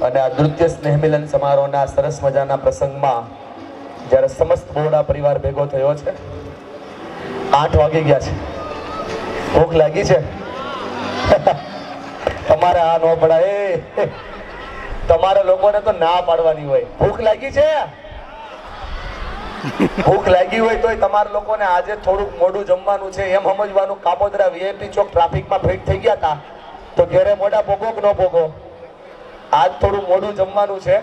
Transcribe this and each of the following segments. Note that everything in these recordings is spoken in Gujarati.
અને આ નૃત્ય સ્નેહ મિલન સમારોહના સરસ મજાના પ્રસંગમાં જ્યારે સમસ્ત બોરડા પરિવાર ભેગો થયો છે, 8 વાગી ગયા છે, ભૂખ લાગી છે. તમારે આ ન પડાય, તમારા લોકોને તો ના પાડવાની હોય. ભૂખ લાગી છે, ભૂખ લાગી હોય તોય તમારા લોકોને આજે થોડુંક મોડું જમવાનું છે એમ સમજવાનું. કાપોદરા વીઆઈપી ચોક ટ્રાફિકમાં ફિટ થઈ ગયા હતા તો ઘેરે મોઢા પોગો કે ન પોગો, આજ થોડું મોડું જમવાનું છે.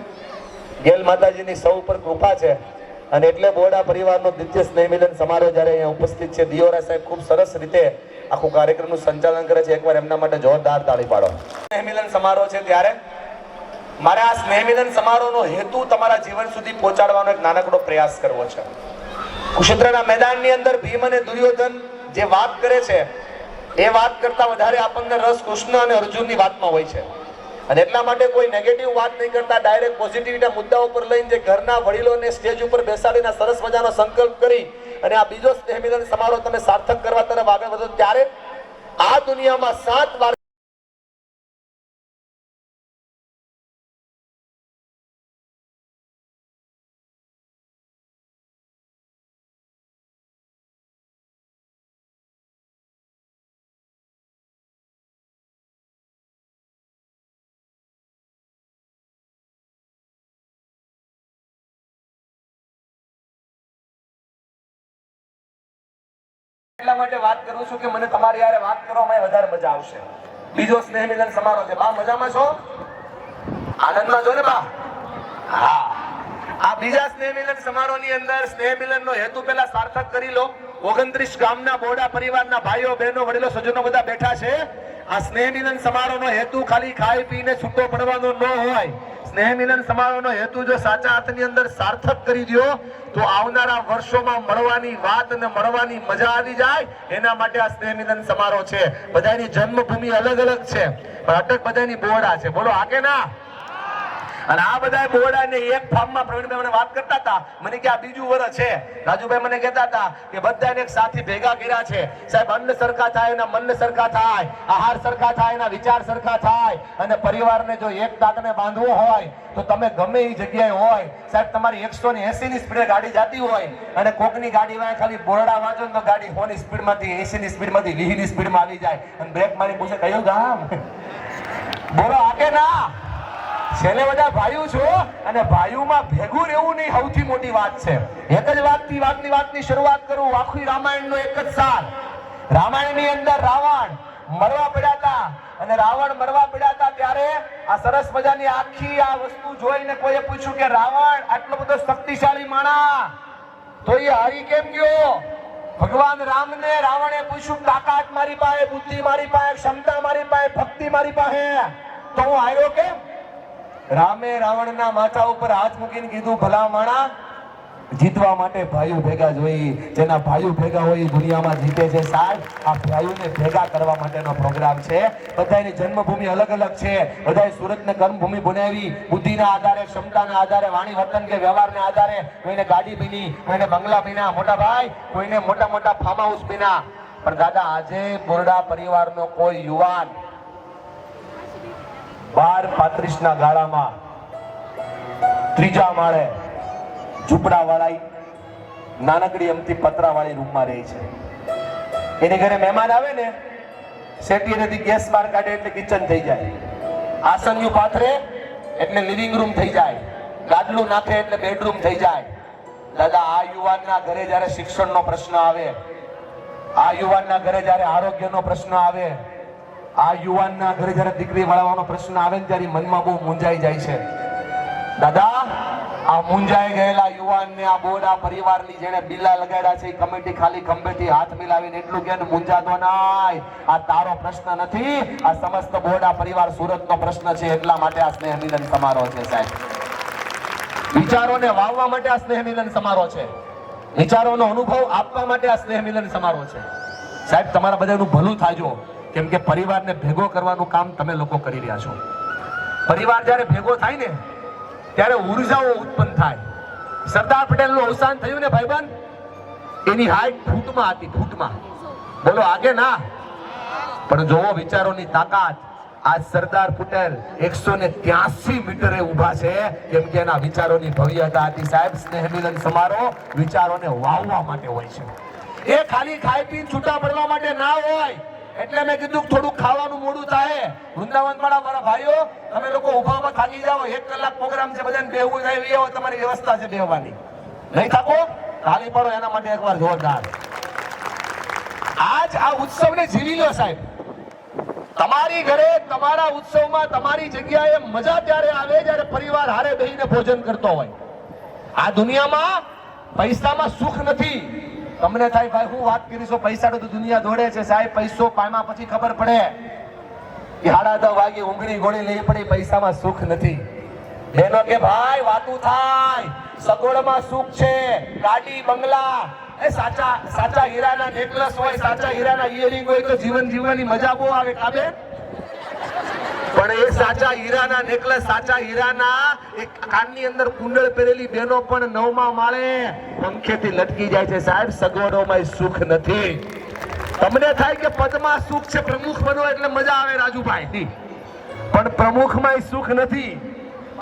ગેલ માતાજીની સૌ ઉપર કૃપા છે અને એટલે બોરડા પરિવારનો નૃત્ય સ્નેહ મિલન સમારોહ જ્યારે અહીંયા ઉપસ્થિત છે. દિયોરા સાહેબ ખૂબ સરસ રીતે આખું કાર્યક્રમનું સંચાલન કરે છે. એકવાર એમના માટે જોરદાર તાળી પાડો. સ્નેહ મિલન સમારોહ છે ત્યારે મારે આ સ્નેહ મિલન સમારોહનો હેતુ તમારા જીવન સુધી પહોંચાડવાનો એક નાનકડો પ્રયાસ કરવો છે. કુરુક્ષેત્રના મેદાનની અંદર ભીમ અને દુર્યોધન જે વાત કરે છે એ વાત કરતા વધારે આપણને રસ કૃષ્ણ અને અર્જુનની વાતમાં હોય છે. અને એટલા માટે કોઈ નેગેટિવ વાત નહીં કરતા, ડાયરેક્ટ પોઝિટિવિટીના મુદ્દા ઉપર લઈને જે ઘરના વડીલોને સ્ટેજ ઉપર બેસાડીને સરસ મજાનો સંકલ્પ કરી અને આ બીજો સ્નેહ મિલન સમારોહ તમે સાર્થક કરવા તરફ આગળ વધો ત્યારે આ દુનિયામાં 7 વાર એટલા માટે વાત કરું છું કે મને તમારી યારે વાત કરવામાં વધારે મજા આવશે. બીજો સ્નેહ મિલન સમારોહ છે. બા મજામાં છો? આનંદમાં છો ને બા? હા. આ બીજા સ્નેહ મિલન સમારોહની અંદર સ્નેહ મિલનનો હેતુ પહેલા સાર્થક કરી લો. 29 ગામના બોરડા પરિવારના ભાઈઓ બહેનો વડીલો સજ્જનો બધા બેઠા છે. આ સ્નેહ મિલન સમારોહનો હેતુ ખાલી ખાઈ પીને છૂટો પડવાનો ન હોય. સ્નેહ મિલન સમારોહનો હેતુ જો સાચા અર્થની અંદર સાર્થક કરી દો તો આવનારા વર્ષોમાં મળવાની વાત અને મળવાની મજા આવી જાય. એના માટે આ સ્નેહ મિલન સમારોહ છે. બધાની જન્મભૂમિ અલગ અલગ છે પણ અટક બધાની બોરડા છે. બોલો આ કે ના? અને આ બધા બોરડાને એક ફાર્મમાં પ્રવીણભાઈ મને વાત કરતા હતા, મને કે આ બીજું વર્ષ છે. રાજુભાઈ મને કહેતા હતા કે બધાને એક સાથી ભેગા કર્યા છે. સાહેબ અન્ન સરખા થાય, એના મન સરખા થાય, આહાર સરખા થાય, એના વિચાર સરખા થાય અને પરિવારને જો એક તાકને બાંધવો હોય તો તમે ગમે એ જગ્યાએ હોય, સાહેબ તમારી 180 ની સ્પીડે ગાડી જતી હોય અને કોકની ગાડીમાં ખાલી બોરડા વાંચો તો ગાડી 100 ની સ્પીડમાંથી 80 ની સ્પીડમાંથી 20 ની સ્પીડમાં આવી જાય અને બ્રેક મારી પૂછે કયું ગામ? બોલો આ કે ના? છેલ્લે બધા ભાઈઓ છો અને ભાઈઓમાં ભેગું રહેવું નહીં સૌથી મોટી વાત છે. એક જ વાતની શરૂઆત કરું. આખી રામાયણનો એક જ સાર. રામાયણની અંદર રાવણ મરવા પડ્યા હતા અને રાવણ મરવા પડ્યા હતા ત્યારે આ સરસ મજાની આખી આ વસ્તુ જોઈને કોઈએ પૂછ્યું કે રાવણ આટલો બધો શક્તિશાળી માણસ તો એ હારી કેમ ગયો? ભગવાન રામને રાવણે પૂછ્યું તાકાત મારી પાસે, બુદ્ધિ મારી પાસે, ક્ષમતા મારી પાસે, ભક્તિ મારી પાસે, તો હું હાર્યો કેમ? રામે રાવણના માથા ઉપર હાથ મૂકીને કીધું ભલા માણા, જીતવા માટે ભાઈઓ ભેગા જોઈએ. જેના ભાઈઓ ભેગા હોય એ દુનિયામાં જીતે છે. સાહેબ આ ભાઈઓને ભેગા કરવા માટેનો પ્રોગ્રામ છે. બધાની જન્મભૂમિ અલગ અલગ છે. બધાએ સુરતને કર્મભૂમિ બનાવી. બુદ્ધિના આધારે, ક્ષમતાના આધારે, વાણી વર્તન કે વ્યવહારના આધારે કોઈને ગાડી બીની, કોઈને બંગલા બીના, મોટા ભાઈ કોઈને મોટા મોટા ફાર્મ હાઉસ બીના. પણ દાદા આજે બોરડા પરિવારનો કોઈ યુવાન 12-35 ના ગાળામાં ત્રીજા માળે ઝૂંપડા વાળી નાનકડી અમથી પતરા વાળી રૂમમાં રહે છે. એની ઘરે મહેમાન આવે ને શેઠીએથી ગેસ બાર કાઢે એટલે કિચન થઈ જાય, આસનિયું પાથરે એટલે લિવિંગ રૂમ થઈ જાય, ગાદલું નાખે એટલે બેડરૂમ થઈ જાય. દાદા આ યુવાનના ઘરે જ્યારે શિક્ષણનો પ્રશ્ન આવે, આ યુવાનના ઘરે જ્યારે આરોગ્યનો પ્રશ્ન આવે, આ યુવાનના ઘરે જ્યારે દીકરી વાળવાનો પ્રશ્ન આવે ને ત્યારે મનમાં બહુ મૂંઝાઈ જાય છે. દાદા આ મૂંઝાઈ ગયેલા યુવાનને આ બોરડા પરિવારની જેને બિલ્લા લગાડ્યા છે એ કમિટી ખાલી ખંભેથી હાથ મિલાવીને એટલું કે મૂંઝાતો નાય, આ તારો પ્રશ્ન નથી, આ સમસ્ત બોરડા પરિવાર સુરતનો પ્રશ્ન છે. એટલા માટે આ સ્નેહ મિલન સમારોહ છે. સાહેબ વિચારોને વાવવા માટે આ સ્નેહ મિલન સમારોહ છે. વિચારોનો અનુભવ આપવા માટે આ સ્નેહ મિલન સમારોહ છે. સાહેબ તમારા બધાનું ભલું થાજો, કેમ કે પરિવારને ભેગો કરવાનું કામ તમે લોકો કરી રહ્યા છો. પરિવાર જ્યારે ભેગો થાય ને ત્યારે ઉર્જાઓ ઉત્પન્ન થાય. સરદાર પટેલનું અવસાન થયું ને ભાઈબંધ, એની હાઈટ ફૂટમાં હતી, ફૂટમાં. બોલો આગે ના? પણ જોવો વિચારોની તાકાત. આજ સરદાર પટેલ 183 મીટરે ઊભા છે, કેમ કે એના વિચારોની ભવ્યતા હતી સાહેબ. સ્નેહ મિલન સમારોહ વિચારોને વાવવા માટે હોય છે, એ ખાલી ખાઈ પીને છૂટા પડવા માટે ના હોય. એટલે મેં કીધું થોડું ખાવાનું મોડું થાય. વૃંદાવન વાળા મારા ભાઈઓ, તમે લોકો ઊભા ઊભા થાકી જાઓ, 1 કલાક પ્રોગ્રામ છે, બધાને બેહવું થાય એવી તમારી વ્યવસ્થા છે બેહવાની. નહીં થાકો, ખાલી પડો એના માટે એકવાર જોરદાર. આજ આ ઉત્સવને જીવી લો સાહેબ. તમારી ઘરે તમારા ઉત્સવમાં તમારી જગ્યાએ મજા ત્યારે આવે જ્યારે પરિવાર હારે બેહીને ભોજન કરતો હોય. આ દુનિયામાં પૈસામાં સુખ નથી. તમને થાય ભાઈ હું વાત કરીશું, પૈસા તો દુનિયા દોડે છે સાહેબ. પૈસો પામ્યા પછી ખબર પડે કે 10:30 વાગે ઊંઘણી ગોળી લેવી પડી, પૈસામાં સુખ નથી. એનો કે ભાઈ વાતું થાય, સગવડમાં સુખ છે, ગાડી બંગલા, એ સાચા હીરાના નેકલેસ હોય, સાચા હીરાના ઇયરિંગ હોય તો જીવન જીવવાની મજા બહુ આવે કાબે. પણ એ સાચા હીરાના નેકલેસ, સાચા હીરાના એક કાનની અંદર કુંડળ પહેરેલી બેનો પણ 9મા માળે પંખેથી લટકી જાય છે સાહેબ. સગવડોમાં સુખ નથી. તમને થાય કે પદમાં સુખ છે, પ્રમુખ બનો એટલે મજા આવે રાજુભાઈ, પણ પ્રમુખમાં સુખ નથી.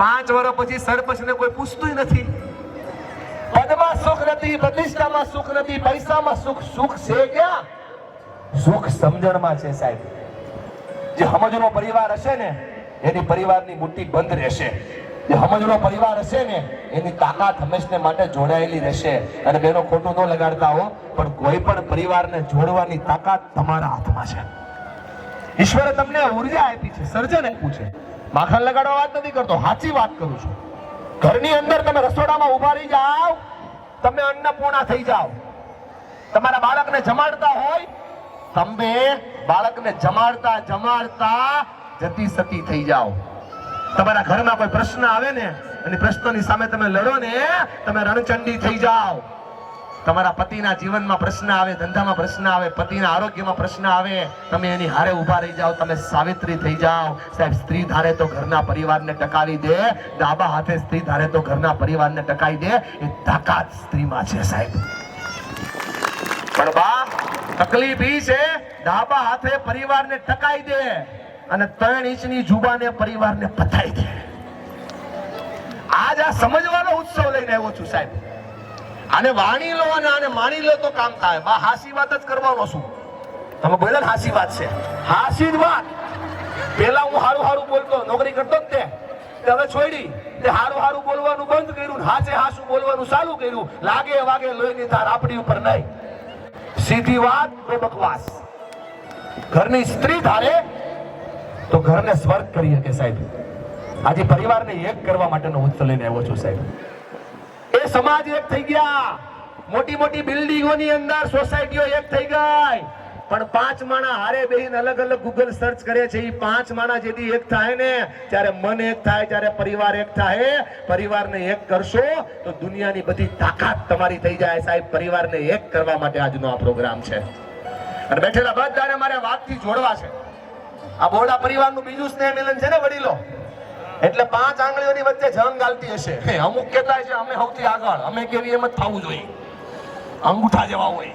5 વર્ષ પછી સરપંચને કોઈ પૂછતું નથી. પદમાં સુખ નથી, પ્રતિષ્ઠામાં સુખ નથી, પૈસામાં સુખ. સુખ છે ક્યાં? સુખ સમજણમાં છે સાહેબ. જે સમજનો પરિવાર હશે ને એની પરિવારની મુઠ્ઠી બંધ રહેશે. જે સમજનો પરિવાર હશે ને એની તાકાત હંમેશને માટે જોડાયેલી રહેશે. અને બેનો ખોટું ન લગાડતા હો, પણ કોઈ પણ પરિવારને જોડવાની તાકાત તમારા હાથમાં છે. ઈશ્વરે તમને ઉર્જા આપી છે, સર્જન આપ્યું છે. માખણ લગાડવા વાત નથી કરતો, સાચી વાત કરું છું. ઘરની અંદર તમે રસોડામાં ઉભા રહી જાઓ, તમે અન્નપૂર્ણા થઈ જાઓ. તમારા બાળકને જમાડતા હોય, તમે બાળકને જમાડતા જતી સતી થઈ જાઓ. તમારા ઘરમાં કોઈ પ્રશ્ન આવે ને અને પ્રશ્નોની સામે તમે લડો ને, તમે રણચંડી થઈ જાઓ. તમારા પતિના જીવનમાં પ્રશ્ન આવે, ધંધામાં પ્રશ્ન આવે, પતિના આરોગ્યમાં પ્રશ્ન આવે, તમે એની હારે ઉભા રહી જાઓ, તમે સાવિત્રી થઈ જાઓ. સાહેબ, સ્ત્રી ધારે તો ઘરના પરિવારને ટકાવી દે, ડાબા હાથે સ્ત્રી ધારે તો ઘરના પરિવારને ટકાવી દે. એ તાકાત સ્ત્રીમાં છે સાહેબ. પણ બા તકલીફ ઈ છે, ડાબા હાથે પરિવારને ટકાઈ દે અને 3 ઇંચની જુબાને પરિવારને પતાઈ દે. આજ આ સમજવાનો ઉત્સવ લઈને આવ્યો છું સાહેબ. આને વાણી લો અને આને માની લો તો કામ થાય. બા હાસી વાત જ કરવાનો છું. તમે બોલ્યા ને હાસી વાત છે, હાસી જ વાત. પેલા હું હારું બોલતો, નોકરી કરતો જ તે હવે છોડી, તે હારું બોલવાનું બંધ કર્યું, હાચે હાસું બોલવાનું ચાલુ કર્યું. લાગે વાગે લોહીની ધાર આપણી ઉપર નહીં. સીધી વાત, બે બકવાસ. ઘરની સ્ત્રી ધારે તો ઘરને સ્વર્ગ કરી શકે સાહેબ. આજે પરિવારને એક કરવા માટેનો ઉત્સવ લઈને આવ્યો છું સાહેબ. એ સમાજ એક થઈ ગયા, મોટી બિલ્ડિંગોની અંદર સોસાયટીઓ એક થઈ ગઈ, પણ 5 માણા હારે બેહીને અલગ અલગ ગૂગલ સર્ચ કરે છે. એ 5 માણા જેથી એક થાય ને ત્યારે મન એક થાય, ત્યારે પરિવાર એક થાય. પરિવારને એક કરશો તો દુનિયાની બધી તાકાત તમારી થઈ જાય સાહેબ. પરિવારને એક કરવા માટે આજનો આ પ્રોગ્રામ છે. અને બેઠેલા બધાને મારે વાતથી જોડવા છે. આ બોરડા પરિવારનું બીજું સ્નેહ મિલન છે ને વડીલો, એટલે 5 આંગળીઓની વચ્ચે જંગ ચાલતી હશે. અમુક કહેતા છે અમે સૌથી આગળ, અમે કેવી એમ જ થવું જોઈએ, અંગૂઠા જેવા હોય.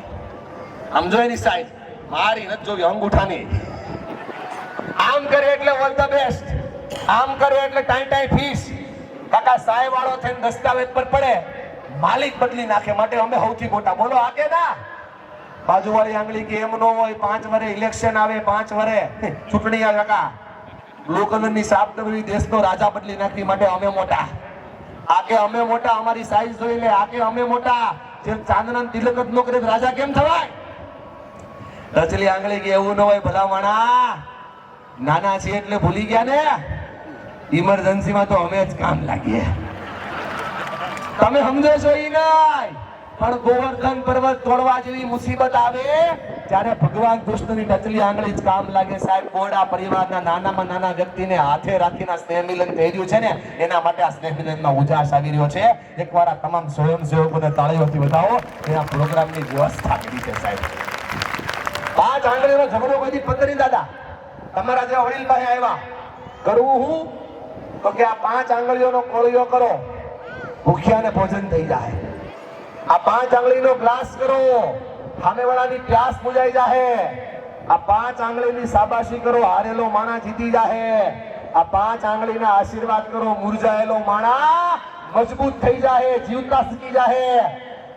આમ જોઈ ની સાઈડ મારી નથી જોવી, અંગૂઠાની. આમ કરે એટલે ઓલ ધ બેસ્ટ, આમ કરે એટલે ટાઈ ફીસ. કાકા સાહેબ વાળો થઈને દસ્તાવેજ પર પડે, માલિક બદલી નાખે, માટે અમે સૌથી મોટા. બોલો આગે ના. બાજુવાળી આંગળી કે એમ નો હોય. 5 વર્ષે ઇલેક્શન આવે, 5 વર્ષે ચૂંટણી આવે. કાકા બ્લુ કલરની સાપ દબરી દેશનો રાજા બદલી નાખી, માટે અમે મોટા. આગે અમે મોટા, અમારી સાઈઝ જોઈ લે. આગે અમે મોટા. જેમ ચાંદના તિલક જ નો કરે રાજા કેમ થવાય? રચલી આંગળી કે એવું ન હોય ભલામણા, નાના છીએ એટલે ભૂલી ગયા ને. ઇમરજન્સીમાં તો અમે જ કામ લાગીએ. તમે સમજો છો ઈ નહીં, પણ ગોવર્ધન પર્વત તોડવા જેવી મુસીબત આવે ત્યારે ભગવાન કૃષ્ણની ટચલી આંગળી જ કામ લાગે સાહેબ. બોરડા પરિવારના નાનામાં નાના વ્યક્તિને હાથે રાખીને સ્નેહ મિલન થઈ રહ્યું છે ને, એના માટે આ સ્નેહ મિલનમાં ઉજાસ આવી રહ્યો છે. એકવાર આ તમામ સ્વયંસેવકોને તાળીઓથી વધાવો. એના પ્રોગ્રામની વ્યવસ્થા કરી છે સાહેબ. 5 આંગળીનો ઝઘડો કોઈ પંદરી દાદા તમારા જેવા વડીલ પાસે આવ્યા, કરવું હું તો કે આ 5 આંગળીઓનો કોળિયો કરો, ભૂખ્યાને ભોજન થઈ જાય. આ 5 આંગળીનો ગ્લાસ કરો, સામેવાળાની પ્યાસ બુજાઈ જાય. આ 5 આંગળીની શાબાશી કરો, હારેલો માણા જીતી જાહે. આ 5 આંગળીના આશીર્વાદ કરો, મુરઝાયેલો માણા મજબૂત થઈ જાહે, જીવતા શીખી જાહે.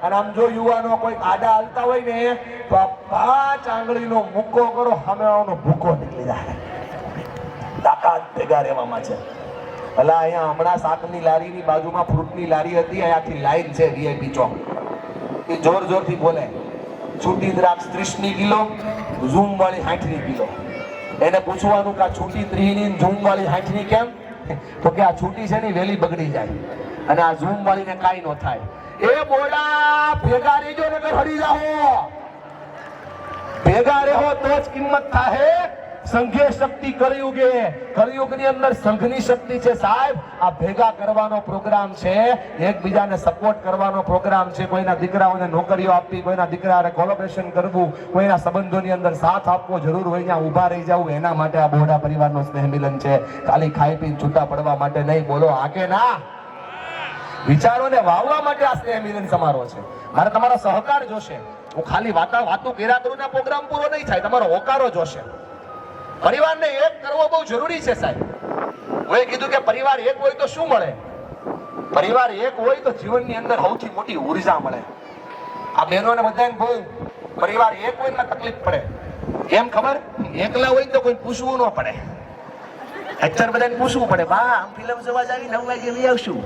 અને આમ જો યુવાનો કોઈ આડા હાલતા હોય ને તો આ 5 આંગળીનો મુક્કો કરો, સામેવાળાનો ભૂકો નીકળી જાય. તાકાત ભેગા રહેવામાં છે. ભલા અહીંયા હમણાં શાકની લારીની બાજુમાં ફ્રૂટની લારી હતી, અહીંયાથી લાઈન છે વીઆઈપી ચોક. એ જોર જોરથી બોલે, છૂટી દ્રાક્ષ 30 કિલો, ઝૂમ વાળી 60 કિલો. એને પૂછવાનું કે આ છૂટી 30 ઝૂમ વાળી 60 કેમ? તો કે આ છૂટી છે ને વેલી બગડી જાય અને આ ઝૂમ વાળીને કાઈ ન થાય. એ બોડા ભેગા રહેજો ને હરી જાઓ. ભેગા રહો તો જ કિંમત થાય. સંઘે શક્તિ કળિયુગે, કળિયુગની અંદર સંઘની શક્તિ છે સાહેબ. આ ભેગા કરવાનો પ્રોગ્રામ છે, એકબીજાને સપોર્ટ કરવાનો પ્રોગ્રામ છે. કોઈના દીકરાઓને નોકરીઓ આપવી, કોઈના દીકરાને કોલેબોરેશન કરવું, કોઈના સંબંધોની અંદર સાથ આપવો, જરૂર હોય ત્યાં ઊભા રહી જવું, એના માટે આ બોડા પરિવારનો સ્નેહ મિલન છે. ખાલી ખાઈ પીને છૂટા પડવા માટે નહીં. બોલો હા કે ના? વિચારોને વાવવા માટે આ સ્નેહ મિલન સમારોહ છે. મારે તમારો સહકાર જોશે. હું ખાલી વાતો કર્યા કરું ને પ્રોગ્રામ પૂરો નહીં થાય. તમારો હોકારો જોશે. પરિવારને એક કરવો બહુ જરૂરી છે સાહેબ. હું કીધું કે પરિવાર એક હોય તો શું મળે? પરિવાર એક હોય તો જીવનની અંદર સૌથી મોટી ઉર્જા મળે. આ બહેનોને બધાને બહુ પરિવાર એક હોય ને તકલીફ પડે. કેમ ખબર? એકલા હોય તો કોઈ પૂછવું ન પડે. અત્યારે બધાને પૂછવું પડે, બા આમ ફિલ્મ જોવા જાવી 9 વાગે લઈ આવશું,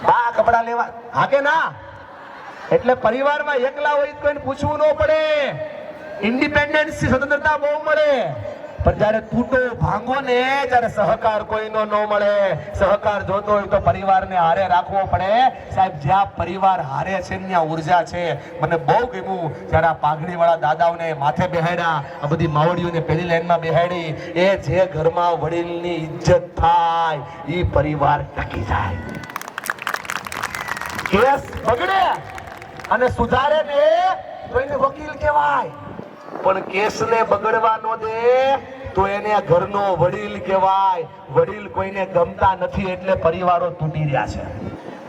બા કપડા લેવા, હા કે ના? એટલે પરિવારમાં એકલા હોય તો કોઈને પૂછવું ન પડે. ઇન્ડિપેન્ડન્સ સ્વતંત્રતા બહુ મળે. પણ જયારે તૂટો ભાંગો ને ત્યારે સહકાર કોઈનો ન મળે. સહકાર જોતો હોય તો પરિવારને હારે રાખવો પડે. સાહેબ જ્યાં પરિવાર હારે છે ત્યાં ઉર્જા છે. મને બહુ ગમ્યું જ્યારે આ પાઘડી વાળા દાદાઓને માથે બેહાડ્યા, આ બધી માવડીઓને પહેલી લાઈનમાં બેહાડી. એ જે ઘરમાં વડીલની ઇજ્જત થાય એ પરિવાર ટકી જાય. કેસ બગડે અને સુધારે ને તો એને વકીલ કહેવાય, પણ કેસને બગડવા નો દે તો એને ઘરનો વડીલ કહેવાય. વડીલ કોઈને ગમતા નથી એટલે પરિવારો તૂટી રહ્યા છે.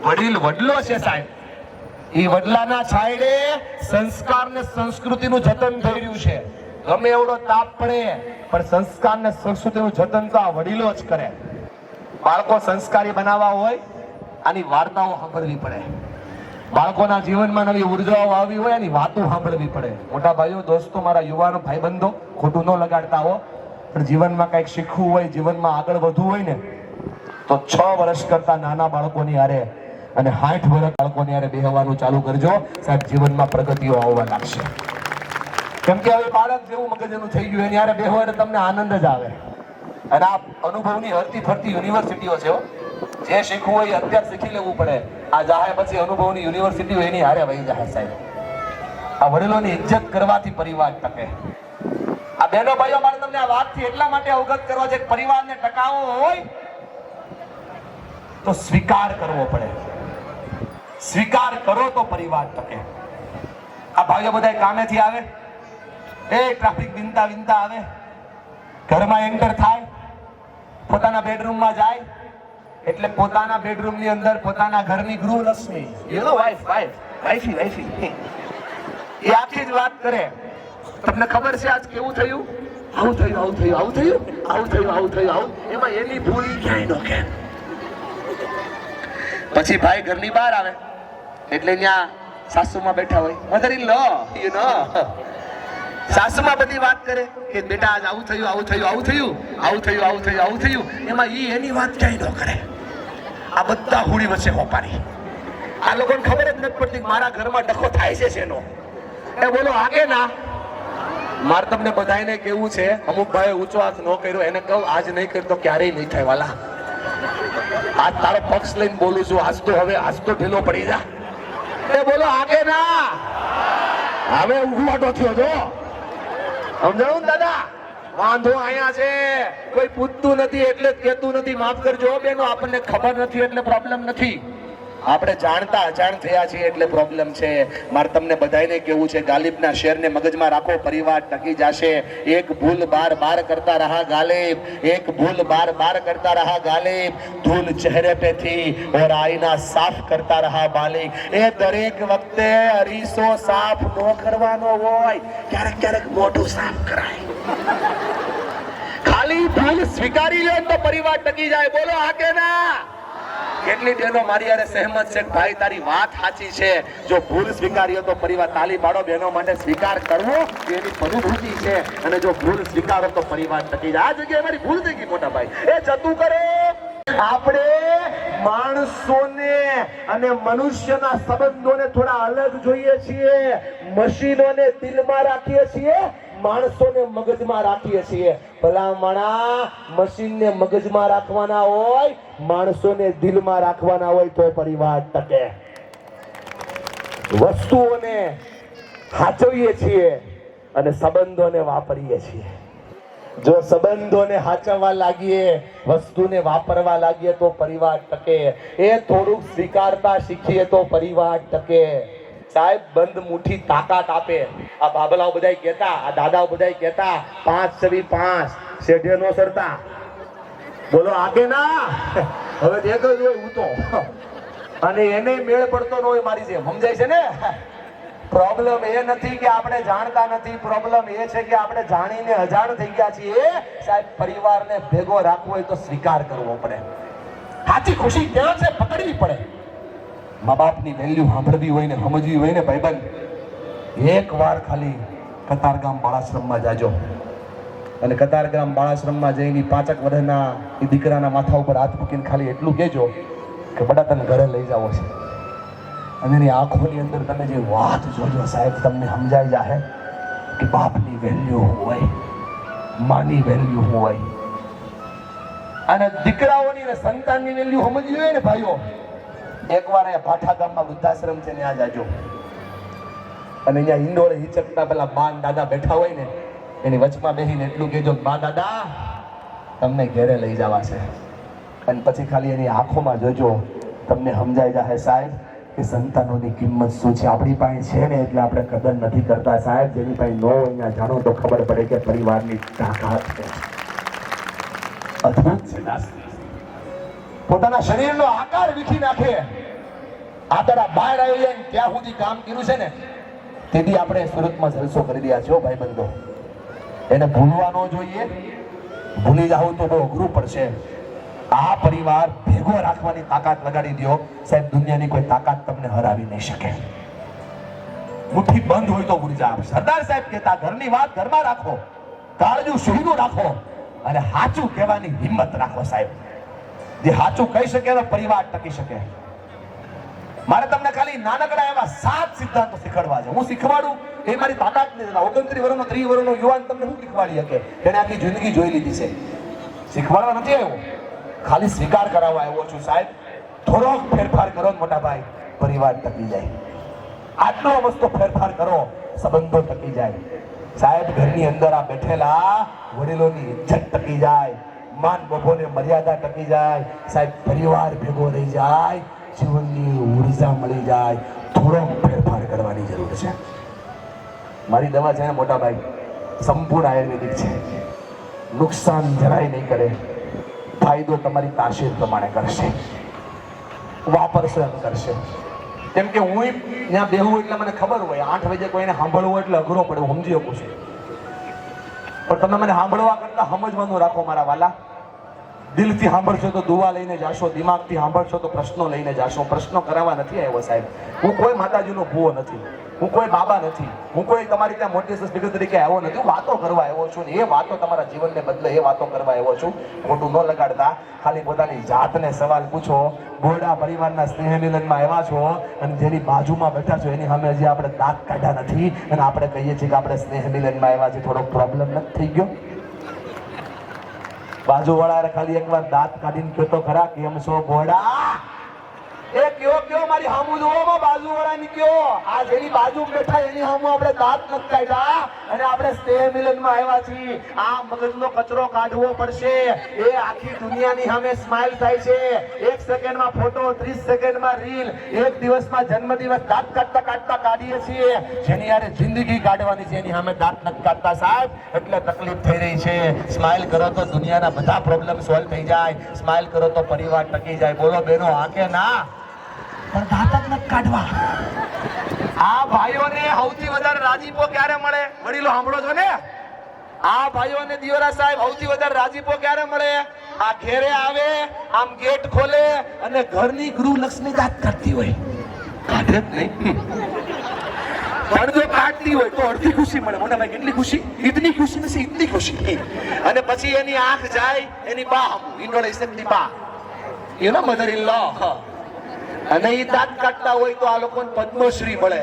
વડીલ વડલો છે સાહેબ. એ વડલાના છાયડે સંસ્કાર ને સંસ્કૃતિનું જતન થઈ રહ્યું છે. ગમે એવડો તાપ પડે પણ સંસ્કાર ને સંસ્કૃતિનું જતન તો આ વડીલો જ કરે. બાળકો સંસ્કારી બનાવવા હોય આની વાર્તાઓ સાંભળવી પડે. બાળકોના જીવનમાં નવી ઉર્જાઓ આવી હોય એની વાતો સાંભળવી પડે. મોટા ભાઈઓ, દોસ્તો, મારા યુવાનો ભાઈબંધો, ખોટું ન લગાડતા હો, પણ જીવનમાં કંઈક શીખવું હોય, જીવનમાં આગળ વધવું હોય ને તો 6 વર્ષ કરતા નાના બાળકોની હારે અને 60 વર્ષ બાળકોની હારે બેહવાનું ચાલુ કરજો સાહેબ. જીવનમાં પ્રગતિઓ આવવા લાગશે. કેમ કે હવે બાળક જેવું મગજનું થઈ ગયું, એની હારે બેહો એટલે તમને આનંદ જ આવે. અને આ અનુભવની હરતી ફરતી યુનિવર્સિટીઓ છે. જે શીખવું હોય અત્યારે શીખી લેવું પડે. આ જાહે પછી અનુભવની યુનિવર્સિટીઓ એની હારે વહી જાય સાહેબ. આ વડીલોની ઇજ્જત કરવાથી પરિવાર ટકે. આ બહેનો ભાઈઓ, મારે તમને આ વાતથી એટલા માટે અવગત કરવા છે કે પરિવારને ટકાવવો હોય તો સ્વીકાર કરવો પડે. સ્વીકાર કરો તો પરિવાર ટકે. આ ભાઈઓ બધા કામેથી આવે, ટ્રાફિક વિનતા આવે, ઘરમાં એન્ટર થાય, પોતાના બેડરૂમમાં જાય એટલે પોતાના બેડરૂમની અંદર પોતાના ઘરની ગૃહલક્ષ્મી, વાઈફી એ આખી જ વાત કરે. તમને ખબર છે આજ કેવું થયું? આવું થયું. એમાં એની ભૂલ ક્યાંય ન કે. પછી ભાઈ ઘરની બહાર આવે એટલે ત્યાં સાસુમાં બેઠા હોય, mother in law, you know. સાસુમાં બધી વાત કરે કે બેટા આજ આવું થયું. એમાં એની વાત ક્યાંય ન કરે. આ બધા હુડી વચ્ચે હોપારી. આ લોકોને ખબર જ નથી પડતી મારા ઘરમાં ડખો થાય છે શેનો. એ બોલો આગે ના. મારે તમને બધાને કેવું છે, અમુક ભાઈ ઊંચો હાથ ન કર્યો એને કહું આજ નહીં કરતો ક્યારેય નહીં થાય વાલા. આજ તારો પક્ષ લઈને બોલું છું. આજ તો ઢીલો પડી જા. એ બોલો આગે ના. હવે ઉભવાટો થયો જો. સમજાવું દાદા? વાંધો અહીંયા છે. કોઈ પૂછતું નથી એટલે કહેતું નથી. માફ કરજો બેનો, આપણને ખબર નથી એટલે પ્રોબ્લેમ નથી. આપણે જાણતા અજાણ થયા છીએ એટલે પ્રોબ્લેમ છે. મારે તમને બધાને કેવું છે, ગાલિબના શેરને મગજમાં રાખો, પરિવાર ટકી જશે. એક ભૂલ બાર બાર કરતા રહા ગાલિબ, એક ભૂલ બાર બાર કરતા રહા ગાલિબ, ધૂલ ચહેરે पे थी और आईना साफ करता रहा बालिक. એ દરેક વખતે અરીસો સાફ ન કરવાનો હોય, ક્યારેક ક્યારેક મોઢું સાફ કરાય. ખાલી ભૂલ સ્વીકારી લે તો પરિવાર ટકી જાય. બોલો હા કે ના? કેટલી બહેનો મારી યારે સહેમત છે કે ભાઈ તારી વાત સાચી છે. જો ભૂલ સ્વીકારીએ તો પરિવાર, તાલી પાડો બહેનો માટે. સ્વીકાર કરવો એની અનુભૂતિ છે, અને જો ભૂલ સ્વીકારો તો પરિવાર ટકી જાય. આ જગ્યાએ મારી ભૂલ થઈ ગઈ મોટા ભાઈ, એ જતું કરો. આપણે માણસોને અને મનુષ્યના સંબંધોને થોડા અલગ જોઈએ છીએ. મશીનોને દિલમાં રાખીએ છીએ, માણસોને મગજમાં રાખીએ છીએ. ભલામણા મશીનને મગજમાં રાખવાના હોય, માણસોને દિલમાં રાખવાના હોય તો પરિવાર ટકે. વસ્તુઓને સાચવીએ છીએ અને સંબંધોને વાપરીએ છીએ. જો સંબંધોને સાચવવા લાગીએ, વસ્તુને વાપરવા લાગીએ તો પરિવાર ટકે. એ થોડુંક સ્વીકારતા શીખીએ તો પરિવાર ટકે. સાહેબ બંધ મુઠ્ઠી તાકાત આપે. આ બાબલાઓ બધાય કહેતા, આ દાદાઓ બધાય કહેતા 5 છવી 5 શેઢે નો સરતા. બોલો આગે ના? હવે એક જ હોય હું તો, અને એને મેળ પડતો ન હોય મારી જેમ. સમજાય છે ને? પ્રોબ્લેમ એ નથી કે આપણે જાણતા નથી, પ્રોબ્લેમ એ છે કે આપણે જાણીને અજાણ થઈ ગયા છીએ. સાહેબ પરિવારને ભેગો રાખવો હોય તો સ્વીકાર કરવો પડે. સાચી ખુશી ક્યાં છે પકડવી પડે. મા બાપની વેલ્યુ સાંભળવી હોય ને સમજવી હોય ને ભાઈબંધ, એક વાર ખાલી કતારગામ બાળાશ્રમમાં જાજો, અને કતારગામ બાળાશ્રમમાં જઈને 5 વર્ષના એ દીકરાના માથા ઉપર હાથ મૂકીને ખાલી એટલું કહેજો કે બડા તને ઘરે લઈ જાવો છે. અને એની આંખોની અંદર તમે જે વાત જોજો સાહેબ, તમને સમજાઈ જાય કે બાપની વેલ્યુ હોય, માની વેલ્યુ હોય. અને દીકરાઓની ને સંતાનની વેલ્યુ સમજવી હોય ને ભાઈઓ, એકવાર અહીંયા ભાઠા ગામમાં વૃદ્ધાશ્રમ છે, ત્યાં જાજો. અને અહીંયા હિંડોળે હિચકતા પેલા બા દાદા બેઠા હોય ને, એની વચમાં બેસીને એટલું કહેજો, બા દાદા તમને ઘેરે લઈ જવા છે. અને પછી ખાલી એની આંખોમાં જોજો, તમને સમજાઈ જાય સાહેબ કે સંતાનોની કિંમત શું છે. આપણી પાસે છે ને એટલે આપણે કદર નથી કરતા સાહેબ. જેની પાસે ન હોય અહીંયા જાણો તો ખબર પડે કે પરિવારની તાકાત છે. અદ્ભુત છે દાસ. પોતાના શરીરનો આકાર વીખી નાખે. આ તારા બહાર આવી જાય ને ત્યાં સુધી કામ કર્યું છે ને, તેથી આપણે સુરતમાં જલસો કરી રહ્યા છો ભાઈ બંધો. એને ભૂલવા ન જોઈએ. ભૂલી જાવ તો બહુ અઘરું પડશે. આ પરિવાર ભેગો રાખવાની તાકાત લગાડી દો સાહેબ, દુનિયાની કોઈ તાકાત તમને હરાવી નહીં શકે. મુઠ્ઠી બંધ હોય તો ભૂલી જાવ. સરદાર સાહેબ કહેતા, ઘરની વાત ઘરમાં રાખો, કાળજું શુદ્ધ રાખો, અને સાચું કહેવાની હિંમત રાખો સાહેબ. જે સાચું કહી શકે તો પરિવાર ટકી શકે. મારે તમને ખાલી નાનકડા એવા 7 સિદ્ધાંતો શીખવાડવા છે. હું શીખવાડું એ મારી તાકાત નથી. 29 વર્ષનો 30 વર્ષનો યુવાન તમને શું શીખવાડી શકે? તેને આખી જિંદગી જોઈ લીધી છે. શીખવાડવા નથી આવ્યો, ખાલી સ્વીકાર કરાવવા આવ્યો છું સાહેબ. થોડોક ફેરફાર કરો મોટા ભાઈ, પરિવાર ટકી જાય. આટલો વસ્તુ ફેરફાર કરો, સંબંધો ટકી જાય સાહેબ. ઘરની અંદર આ બેઠેલા વડીલોની ઇજ્જત ટકી જાય, માન બભોને મર્યાદા ટકી જાય સાહેબ. પરિવાર ભેગો રહી જાય, જીવનની ઉર્જા મળી જાય. થોડોક ફેરફાર કરવાની જરૂર છે. મારી દવા છે મોટા ભાઈ, સંપૂર્ણ આયુર્વેદિક છે. નુકસાન જરાય નહીં કરે, ફાયદો તમારી તાસીર પ્રમાણે કરશે, વાપરશે એમ કરશે. કેમ કે હું ત્યાં બેહું એટલે મને ખબર હોય 8 વાગે કોઈને સાંભળવું એટલે અઘરો પડે, હું સમજી શકું છું. પણ તમે મને સાંભળવા કરતા સમજવાનું રાખો મારા વાલા. દિલથી સાંભળશો તો દુઆ લઈને જાશો, દિમાગથી સાંભળશો તો પ્રશ્નો લઈને જાશો. પ્રશ્નો કરાવવા નથી આવ્યો સાહેબ. હું કોઈ માતાજીનો ભૂવો નથી, હું કોઈ બાબા નથી, હું કોઈ તમારી ત્યાં મોટી સ્પીકર તરીકે આવ્યો નથી. હું વાતો કરવા આવ્યો છું, ને એ વાતો તમારા જીવનને બદલે એ વાતો કરવા આવ્યો છું. ખોટું ન લગાડતા, ખાલી પોતાની જાતને સવાલ પૂછો. બોરડા પરિવારના સ્નેહ મિલનમાં આવ્યા છો, અને જેની બાજુમાં બેઠા છો એની સામે હજી આપણે દાંત કાઢ્યા નથી, અને આપણે કહીએ છીએ કે આપણે સ્નેહ મિલનમાં આવ્યા છીએ. થોડો પ્રોબ્લેમ નથી થઈ ગયો? બાજુવાળા ખાલી એકવાર દાંત કાઢીને કહો તો ખરા, કેમ છો બોરડા? એ કયો મારી હામુ જોવો બાજુવાળાની કયો આ જેની બાજુ બેઠા એની હામુ આપણે દાંત નથી કાઢ્યા અને આપણે સ્નેહ મિલનમાં આવ્યા છીએ આ મગજનો કચરો કાઢવો પડશે એ આખી દુનિયાની સામે સ્માઈલ થાય છે 1 સેકન્ડમાં ફોટો 30 સેકન્ડમાં રીલ એક દિવસમાં જન્મદિવસ દાંત કાઢતા કાઢતા કાઢીએ છીએ જેની યારે જિંદગી કાઢવાની છે એની સામે દાંત નથી કાઢતા સાહેબ એટલે તકલીફ થઈ રહી છે સ્માઈલ કરો તો દુનિયાના બધા પ્રોબ્લેમ સોલ્વ થઈ જાય સ્માઈલ કરો તો પરિવાર ટકી જાય બોલો બેનો હા કે ના પણ દાંત જ નથી કાઢવા આ ભાઈઓને સૌથી વધારે રાજીપો ક્યારે મળે વડીલો સાંભળો છો ને આ ભાઈઓને દિયોરા સાહેબ સૌથી વધારે રાજીપો ક્યારે મળે આ ઘેરે આવે આમ ગેટ ખોલે અને ઘરની ગૃહલક્ષ્મી દાંત કાઢતી હોય કાઢે જ નહીં પણ જો કાઢતી હોય તો અડધી ખુશી મળે મોટા ભાઈ કેટલી ખુશી ઇતની ખુશી નથી ઇતની ખુશી અને પછી એની આંખ જાય એની બા ઇન્ડોનેશિયનની બા you know mother in law અને એ દાંત કાઢતા હોય તો આ લોકોને પદ્મશ્રી મળે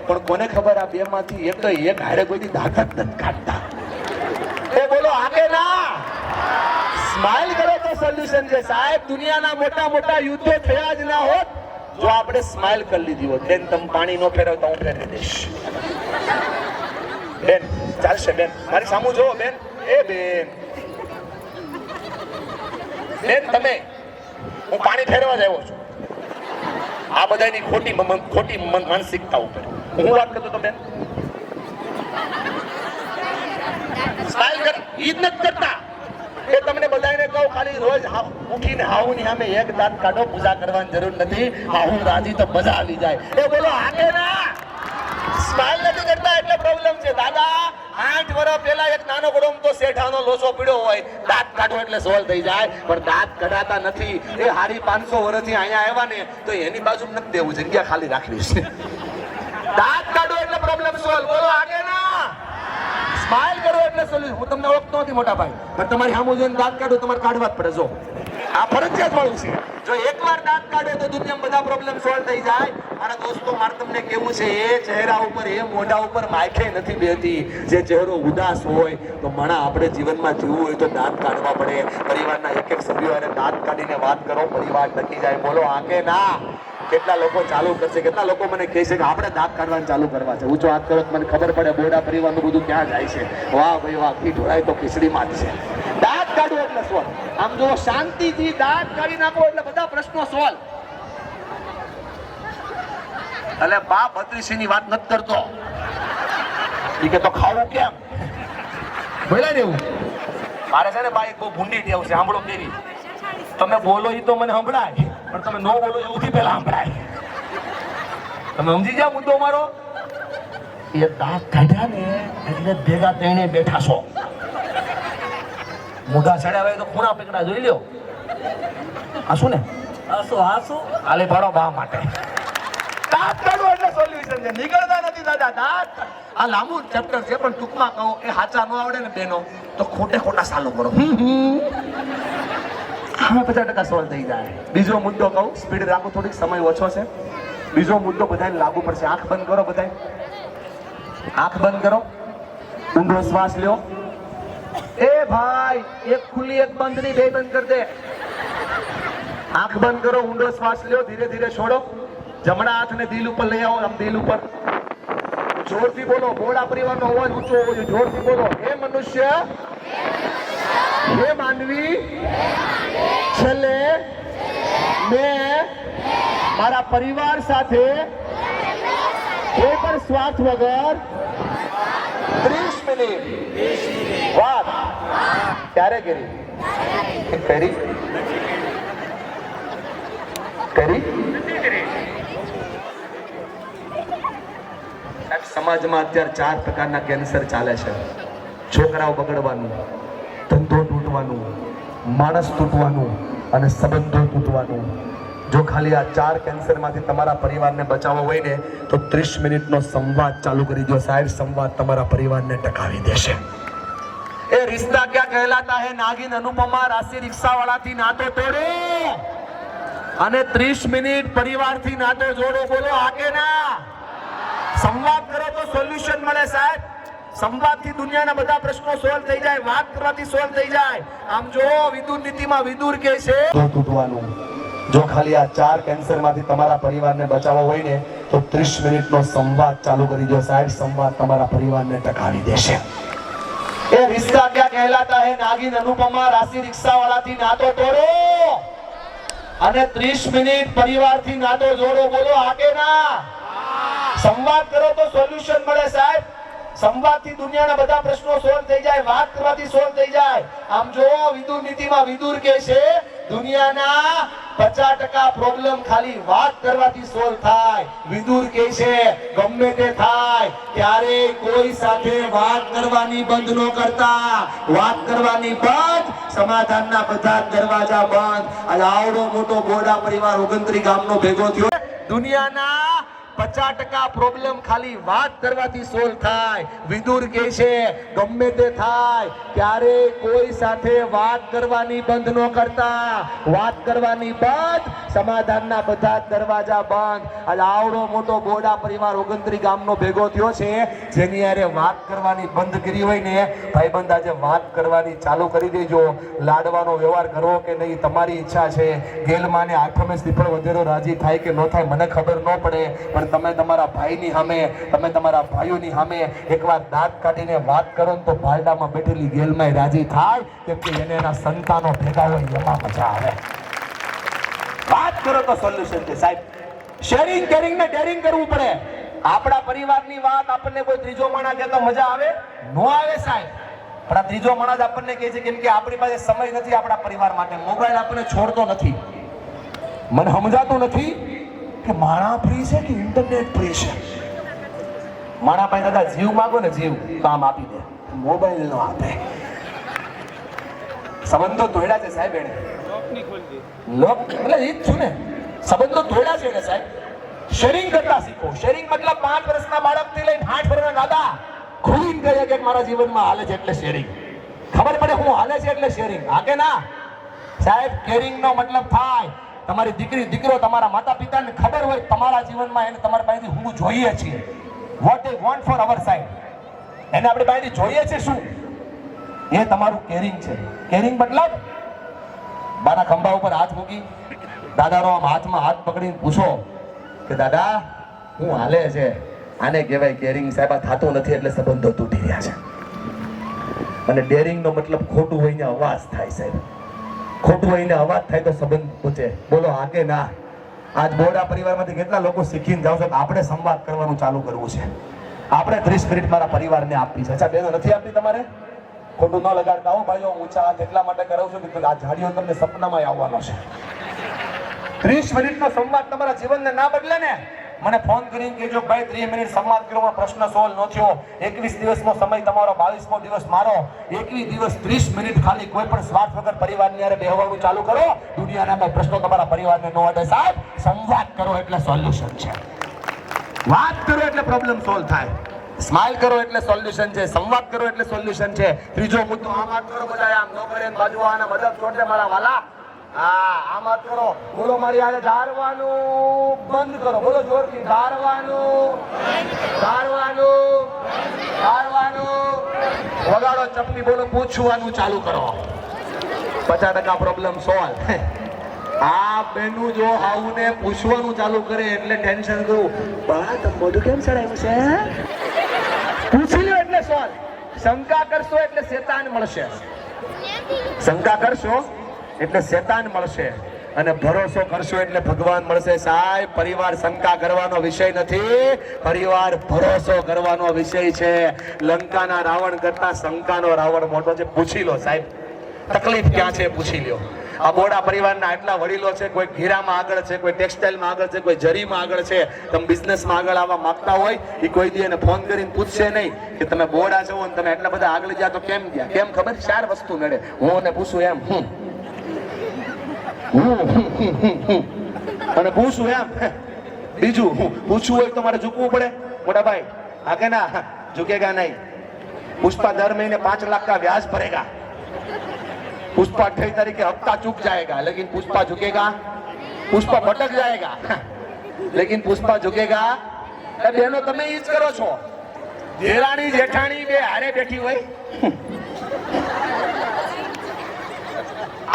પણ કોને ખબર આ બે માંથી એક તો એક હારે કોઈ દાંત જ નથી કાઢતા એ બોલો આગે ના સ્માઈલ કરો તો સોલ્યુશન છે સાહેબ દુનિયાના મોટા મોટા યુદ્ધો થયા જ ના હોત જો આપણે સ્માઈલ કરી લીધી હોત બેન તમે પાણી નો ફેરવતા હું ફેરવી દઈશ બેન ચાલશે બેન મારી સામું જોવો બેન એ બેન બેન તમે હું પાણી ફેરવા જ આવ્યો છું આ બધાની ખોટી માનસિકતા ઉપર હું વાત કરતો તો બેન સ્માઈલ કર ઈ જ નથી કરતા એ તમને બધાને કહું ખાલી રોજ ઉઠીને હાઉની સામે એક દાંત કાઢો પૂજા કરવાની જરૂર નથી હાઉ રાજી તો મજા આવી જાય એ બોલો આગે ના સ્માઈલ નથી કરતા એટલે પ્રોબ્લેમ છે દાદા 8 વર્ષ પહેલા એક નાનો ગોડો તો શેઠાનો લોસો પીડ્યો હોય દાંત કાઢો એટલે સોલ્વ થઈ જાય પણ દાંત કઢાતા નથી એ હારી 500 વર્ષથી અહીંયા આવ્યા ને તો એની બાજુ નથી દેવું જગ્યા ખાલી રાખવી છે દાંત કાઢો એટલે પ્રોબ્લેમ સોલ્વ બોલો આગે ના સ્માઈલ કરો એટલે સોલ્યુશન હું તમને ઓળખતો નથી મોટા ભાઈ પણ તમારી સામુ જોઈને દાંત કાઢો તમારે કાઢવા જ પડે જો આ ફરજિયાત વાળું છે જો એકવાર દાંત કાઢો તો દુનિયામાં બધા પ્રોબ્લેમ સોલ્વ થઈ જાય મારા દોસ્તો મારે તમને કેવું છે એ ચહેરા ઉપર એ મોઢા ઉપર માખે નથી બેતી જે ચહેરો ઉદાસ હોય તો મણા આપણે જીવનમાં જીવવું હોય તો દાંત કાઢવા પડે પરિવારના એક સભ્યો અને દાંત કાઢીને વાત કરો પરિવાર ટકી જાય બોલો આકે ના કેટલા લોકો ચાલુ કરશે કેટલા લોકો મને કહે છે કે આપણે દાંત કાઢવાનું ચાલુ કરવા છે ઊંચો હાથ કરો મને ખબર પડે બોડા પરિવારનું બધું ક્યાં જાય છે વાહ ભાઈ વાહ કી ઢોળાય તો ખીચડીમાં જ છે દાંત કાઢવો એટલે સોલ્વ આમ જો શાંતિથી દાંત કાઢી નાખો એટલે બધા પ્રશ્નો સોલ્વ એટલે બા બત્રીસી વાત નથી કરતો ઈ કે તો ખાવું કેમ બોલા ને એવું મારે છે ને બા એક બહુ ભૂંડી ટેવ છે સાંભળો કેવી તમે બોલો ઈ તો મને સંભળાય પણ તમે નો બોલો સૌથી પહેલા સંભળાય તમે સમજી જાવ મુદ્દો મારો એ દાંત કાઢ્યા ને એટલે ભેગા તેણે બેઠા છો મોઢા ચડાવે તો ખૂણા પકડા જોઈ લ્યો આસુ ને આસુ આલે પાડો બા માટે દાંત કાઢો એટલે સોલ્યુશન છે નીકળતા નથી દાદા દાંત આ લાંબુ ચેપ્ટર છે પણ ટૂંકમાં કહું એ હાચા ન આવડે ને બેનો તો ખોટા સાલો કરો 50% સોલ્વ થઈ જાય બીજો મુદ્દો કહું સ્પીડ રાખો થોડીક સમય ઓછો છે બીજો મુદ્દો બધાને લાગુ પડશે આંખ બંધ કરો બધાય આંખ બંધ કરો ઊંડો શ્વાસ લ્યો એ ભાઈ એક ખુલ્લી એક બંધ ની બે બંધ કરી દે આંખ બંધ કરો ઊંડો શ્વાસ લ્યો ધીરે ધીરે છોડો જમણા હાથને દિલ ઉપર લઈ આવો આમ દિલ ઉપર જોરથી બોલો બોડા પરિવારનો અવાજ ઊંચો હોવો જોઈએ જોરથી બોલો હે મનુષ્ય હે માનવી છેલ્લે મેં મારા પરિવાર સાથે કોઈ પણ સ્વાર્થ વગર 30 મિનિટ વાત ક્યારે કરી સમાજમાં અત્યારે 4 પ્રકારના કેન્સર ચાલે છે છોકરાઓ બગડવાનું ધંધો તૂટવાનું માણસ તૂટવાનું અને સંબંધો તૂટવાનું જો ખાલી આ 4 કેન્સરમાંથી તમારા પરિવારને બચાવવો હોય ને તો 30 મિનિટનો સંવાદ ચાલુ કરી દો સાહેબ સંવાદ તમારા પરિવારને ટકાવી દેશે એ રિશ્તા ક્યાં કહેલાતા હે નાગિન અનુપમા રાશિ રિક્ષાવાળાથી નાતો તોડો અને 30 મિનિટ પરિવારથી નાતો જોડો બોલો આગે ના સંવાદ કરો તો સોલ્યુશન મળે સાહેબ સંવાદથી દુનિયાના બધા પ્રશ્નો સોલ્વ થઈ જાય વાત કરવાથી સોલ્વ થઈ જાય આમ જો વિદુર નીતિમાં વિદુર કહે છે તૂટવાનું જો ખાલી આ 4 કેન્સરમાંથી તમારા પરિવારને બચાવવો હોય ને તો 30 મિનિટનો સંવાદ ચાલુ કરી દો સાહેબ. સંવાદ તમારા પરિવારને ટકાવી દેશે. એ રિશ્તા ક્યાં કહેલાતા હે નાગિન અનુપમા રાશિ રિક્ષા વાળાથી નાતો તોડો અને 30 મિનિટ પરિવારથી નાતો જોડો. બોલો આગે ના. સંવાદ કરો તો સોલ્યુશન મળે સાહેબ. સંવાદથી દુનિયાના બધા પ્રશ્નો સોલ્વ થઈ જાય. વાત કરવાથી સોલ્વ થઈ જાય. આમ જો વિદુર નીતિમાં વિદુર કહે છે દુનિયાના 50% પ્રોબ્લેમ ખાલી વાત કરવાથી સોલ્વ થાય. વિદુર કહે છે ગમે તે થાય ત્યારે કોઈ સાથે વાત કરવાની બંધ ન કરતા. વાત કરવાની બંધ, સમાધાનના બધા દરવાજા બંધ. આજે આવડો મોટો બોડા પરિવાર 29 ગામનો ભેગો થયો. દુનિયાના 50% પ્રોબ્લેમ ખાલી વાત કરવાથી સોલ્વ થાય. વિદુર કહે છે ગમે તે થાય ત્યારે કોઈ સાથે વાત કરવાની બંધ ન કરતા. વાત કરવાની બંધ, સમાધાનના બધા દરવાજા બંધ. આજે આવડો મોટો બોડા પરિવાર 29 ગામનો ભેગો થયો છે. જેની યારે વાત કરવાની બંધ કરી હોય ને ભાઈબંધ આજે વાત કરવાની ચાલુ કરી દેજો. લાડવાનો વ્યવહાર કરવો કે નહીં તમારી ઈચ્છા છે. ગેલમાને આઠમે શ્રીફળ વધેરો રાજી થાય કે ન થાય મને ખબર ન પડે, પણ તમે તમારા ભાઈની સામે, તમે તમારા ભાઈઓની સામે એકવાર દાંત કાઢીને વાત કરો ને તો ભાલડામાં બેઠેલી ગેલમાં રાજી થાય, કેમ કે એને એના સંતાનો ભેગા હોય એમાં મજા આવે. વાત કરો તો સોલ્યુશન છે સાહેબ. શેરિંગ કેરિંગ ને ડેરિંગ કરવું પડે. આપણા પરિવારની વાત આપણને કોઈ ત્રીજો માણસ કહે તો મજા આવે? નો આવે સાહેબ. પણ આ ત્રીજો માણસ આપણને કહે છે કેમ કે આપણી પાસે સમય નથી આપણા પરિવાર માટે. મોબાઈલ આપણને છોડતો નથી. મને સમજાતું નથી કે માણા ફ્રી છે કે ઇન્ટરનેટ ફ્રી છે. માણા પાસે દાદા જીવ માંગો ને જીવ કામ આપી દે, મોબાઈલ નો આપે. સંબંધો તોડ્યા છે સાહેબ એને. લોક એટલે એ જ છું ને, સંબંધો તોડ્યા છે ને સાહેબ. શેરિંગ કરતા શીખો. શેરિંગ મતલબ 5 વર્ષના બાળકથી લઈને 60 વર્ષના દાદા ખુલીને કહે કે મારા જીવનમાં હાલે છે એટલે શેરિંગ. ખબર પડે હું હાલે છે એટલે શેરિંગ. આગે ના સાહેબ. કેરિંગ નો મતલબ થાય તમારી દીકરી દીકરો તમારા માતા પિતાને ખબર હોય તમારા જીવનમાં એને તમારી પાસેથી હું જોઈએ છીએ. What they want for our side. એને આપણી પાસેથી જોઈએ છે શું, એ તમારું કેરિંગ છે. કેરિંગ મતલબ બાના ખંભા ઉપર હાથ મૂકી દાદાનો આમ હાથમાં હાથ પકડીને પૂછો કે દાદા હું હાલે છે. આને કહેવાય કેરિંગ સાહેબ. આ થતું નથી એટલે સંબંધો તૂટી રહ્યા છે. અને ડેરિંગ નો મતલબ ખોટું હોય ને અવાજ થાય સાહેબ. ખોટું હોય ને અવાજ થાય તો સંબંધ પૂછે. બોલો હા કે ના? આજ બોડા પરિવારમાંથી કેટલા લોકો શીખીને જાવ છો કે આપણે સંવાદ કરવાનું ચાલુ કરવું છે. આપણે 30 મિનિટ મારા પરિવારને આપવી છે. અચ્છા બેનો નથી આપવી તમારે? ખોટું ન લગાડતા હો ભાઈઓ. ઊંચા હાથ એટલા માટે કરાવું છું કે આ ઝાડીઓ તમને સપનામાં આવવાનો છે. 30 મિનિટનો સંવાદ તમારા જીવનને ના બદલે ને મને ફોન કરીને કહેજો ભાઈ 30 મિનિટ સંવાદ કર્યો પ્રશ્ન સોલ્વ ન થયો. 21 દિવસનો સમય તમારો, 22મો દિવસ મારો. 21 દિવસ 30 મિનિટ ખાલી કોઈ પણ સ્વાર્થ વગર પરિવારની હારે બેહવાનું ચાલુ કરો. દુનિયાના કોઈ પ્રશ્નો તમારા પરિવારને ન અડે સાહેબ. સંવાદ કરો એટલે સોલ્યુશન છે. વાત કરો એટલે પ્રોબ્લેમ સોલ્વ થાય. સ્માઈલ કરો એટલે સોલ્યુશન છે. સંવાદ કરો એટલે સોલ્યુશન છે. ત્રીજો મુદ્દો આમ વાત કરો બધા આમ ન કરે બાજુ આના મદદ છોડે મારા વાલા. હા આમ વાત કરો. બોલો મારી હારે ધારવાનું બંધ કરો. બોલો જોરથી ધારવાનું, ધારવાનું, ધારવાનું. વગાડો ચપલી. બોલો પૂછવાનું ચાલુ કરો. 50% પ્રોબ્લેમ સોલ્વ. આ બેનું જો આવું ને પૂછવાનું ચાલુ કરે એટલે ટેન્શન કરું. બા તમે મોઢું કેમ ચડાવ્યું છે? પૂછી લો એટલે સોલ્વ. શંકા કરશો એટલે શેતાન મળશે. શંકા કરશો એટલે શેતાન મળશે અને ભરોસો કરશો એટલે ભગવાન મળશે સાહેબ. પરિવાર શંકા કરવાનો વિષય નથી, પરિવાર ભરોસો કરવાનો વિષય છે. લંકાના રાવણ કરતા શંકાનો રાવણ મોટો છે. પૂછી લો સાહેબ તકલીફ ક્યાં છે, પૂછી લો. આ બોડા પરિવારના આટલા વડીલો છે. કોઈ હીરામાં આગળ છે, કોઈ ટેક્સટાઇલમાં આગળ છે, કોઈ જરીમાં આગળ છે. તમે બિઝનેસમાં આગળ આવવા માંગતા હોય એ કોઈ દી એને ફોન કરીને પૂછશે નહીં કે તમે બોડા છો અને તમે એટલા બધા આગળ ગયા તો કેમ ગયા. કેમ ખબર? 4 વસ્તુ નડે. હું એને પૂછું એમ અને પૂછું એમ. બીજું પૂછવું હોય તો મારે ઝૂકવું પડે. મોટા ભાઈ આગે ના ઝુકેગા નહીં. પુષ્પા દર મहीने 5 लाख का ब्याज भरेगा. पुष्पा 28 तारीख के हफ्ता चुक जाएगा लेकिन पुष्पा झुकेगा. पुष्पा भटक जाएगा लेकिन पुष्पा झुकेगा. बहनों તમે ઈ જ કરો છો. દેરાણી જેઠાણી બે હારે બેઠી હોય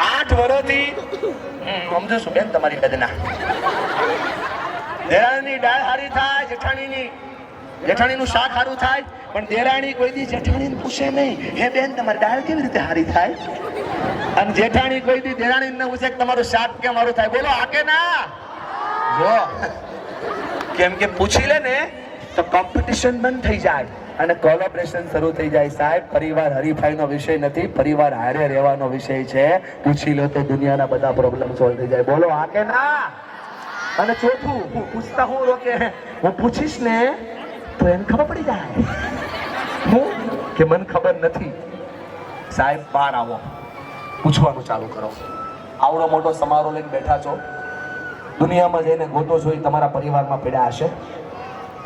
8 વર્ષથી સમજુ છું બેન તમારી વેદના. દેરાણીની દાળ હારી થાય, જેઠાણીનું શાક હારું થાય, પણ દેરાણી કોઈ દી જેઠાણીને પૂછે નહીં, હે બેન તમારી દાળ કેવી રીતે હારી થાય? અને જેઠાણી કોઈ દી દેરાણીને પૂછે કે તમારું શાક કેમ હારું થાય? બોલો આ કે ના? જો કેમ કે પૂછી લે ને તો કોમ્પિટિશન બંધ થઈ જાય અને કોલેબોરેશન શરૂ થઈ જાય. સાહેબ, પરિવાર હરીફાઈનો વિષય નથી, પરિવાર હારે રહેવાનો વિષય છે. પૂછી લો તો દુનિયાના બધા પ્રોબ્લેમ સોલ્વ થઈ જાય. બોલો આ કે ના? અને ચોથું, પૂછતા હું રોકે, હું પૂછીશ ને તો એને ખબર પડી જાય હું કે મને ખબર નથી. સાહેબ, બહાર આવો, પૂછવાનું ચાલુ કરો. આવડો મોટો સમારોહ લઈને બેઠા છો, દુનિયામાં જઈને ગોતો છો, તમારા પરિવારમાં પડ્યા હશે,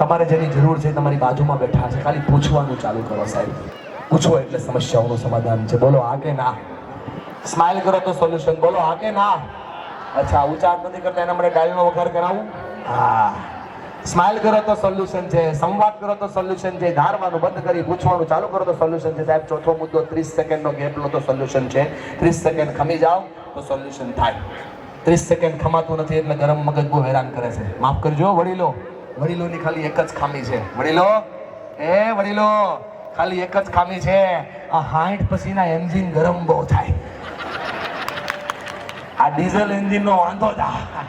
તમારે જેની જરૂર છે તમારી બાજુમાં બેઠા છે, ખાલી પૂછવાનું ચાલુ કરો. સાહેબ, પૂછવો એટલે સમસ્યાઓનું સમાધાન છે. બોલો આ કે ના? સ્માઇલ કરો તો સોલ્યુશન. બોલો આ કે ના? અચ્છા, ઉચ્ચાર નથી કરતા એના માટે ડાળીનો વઘાર કરાવું? હા. સ્માઇલ કરો તો સોલ્યુશન છે, સંવાદ કરો તો સોલ્યુશન છે, ધારવાનું બંધ કરી પૂછવાનું ચાલુ કરો તો સોલ્યુશન છે. સાહેબ, ચોથો મુદ્દો 30 સેકન્ડનો ગેપ લો તો સોલ્યુશન છે. 30 સેકન્ડ ખમી જાઓ તો સોલ્યુશન થાય. 30 સેકન્ડ ખમાતું નથી એટલે ગરમ મગજ બહુ હેરાન કરે છે. માફ કરજો વડીલો, વડીલોની ખાલી એક જ ખામી છે. વડીલો, વડીલો, ખાલી એક જ ખામી છે, આ 60 પછીના એન્જિન ગરમ બહુ થાય. આ ડીઝલ એન્જિનનો વાંધો થાય.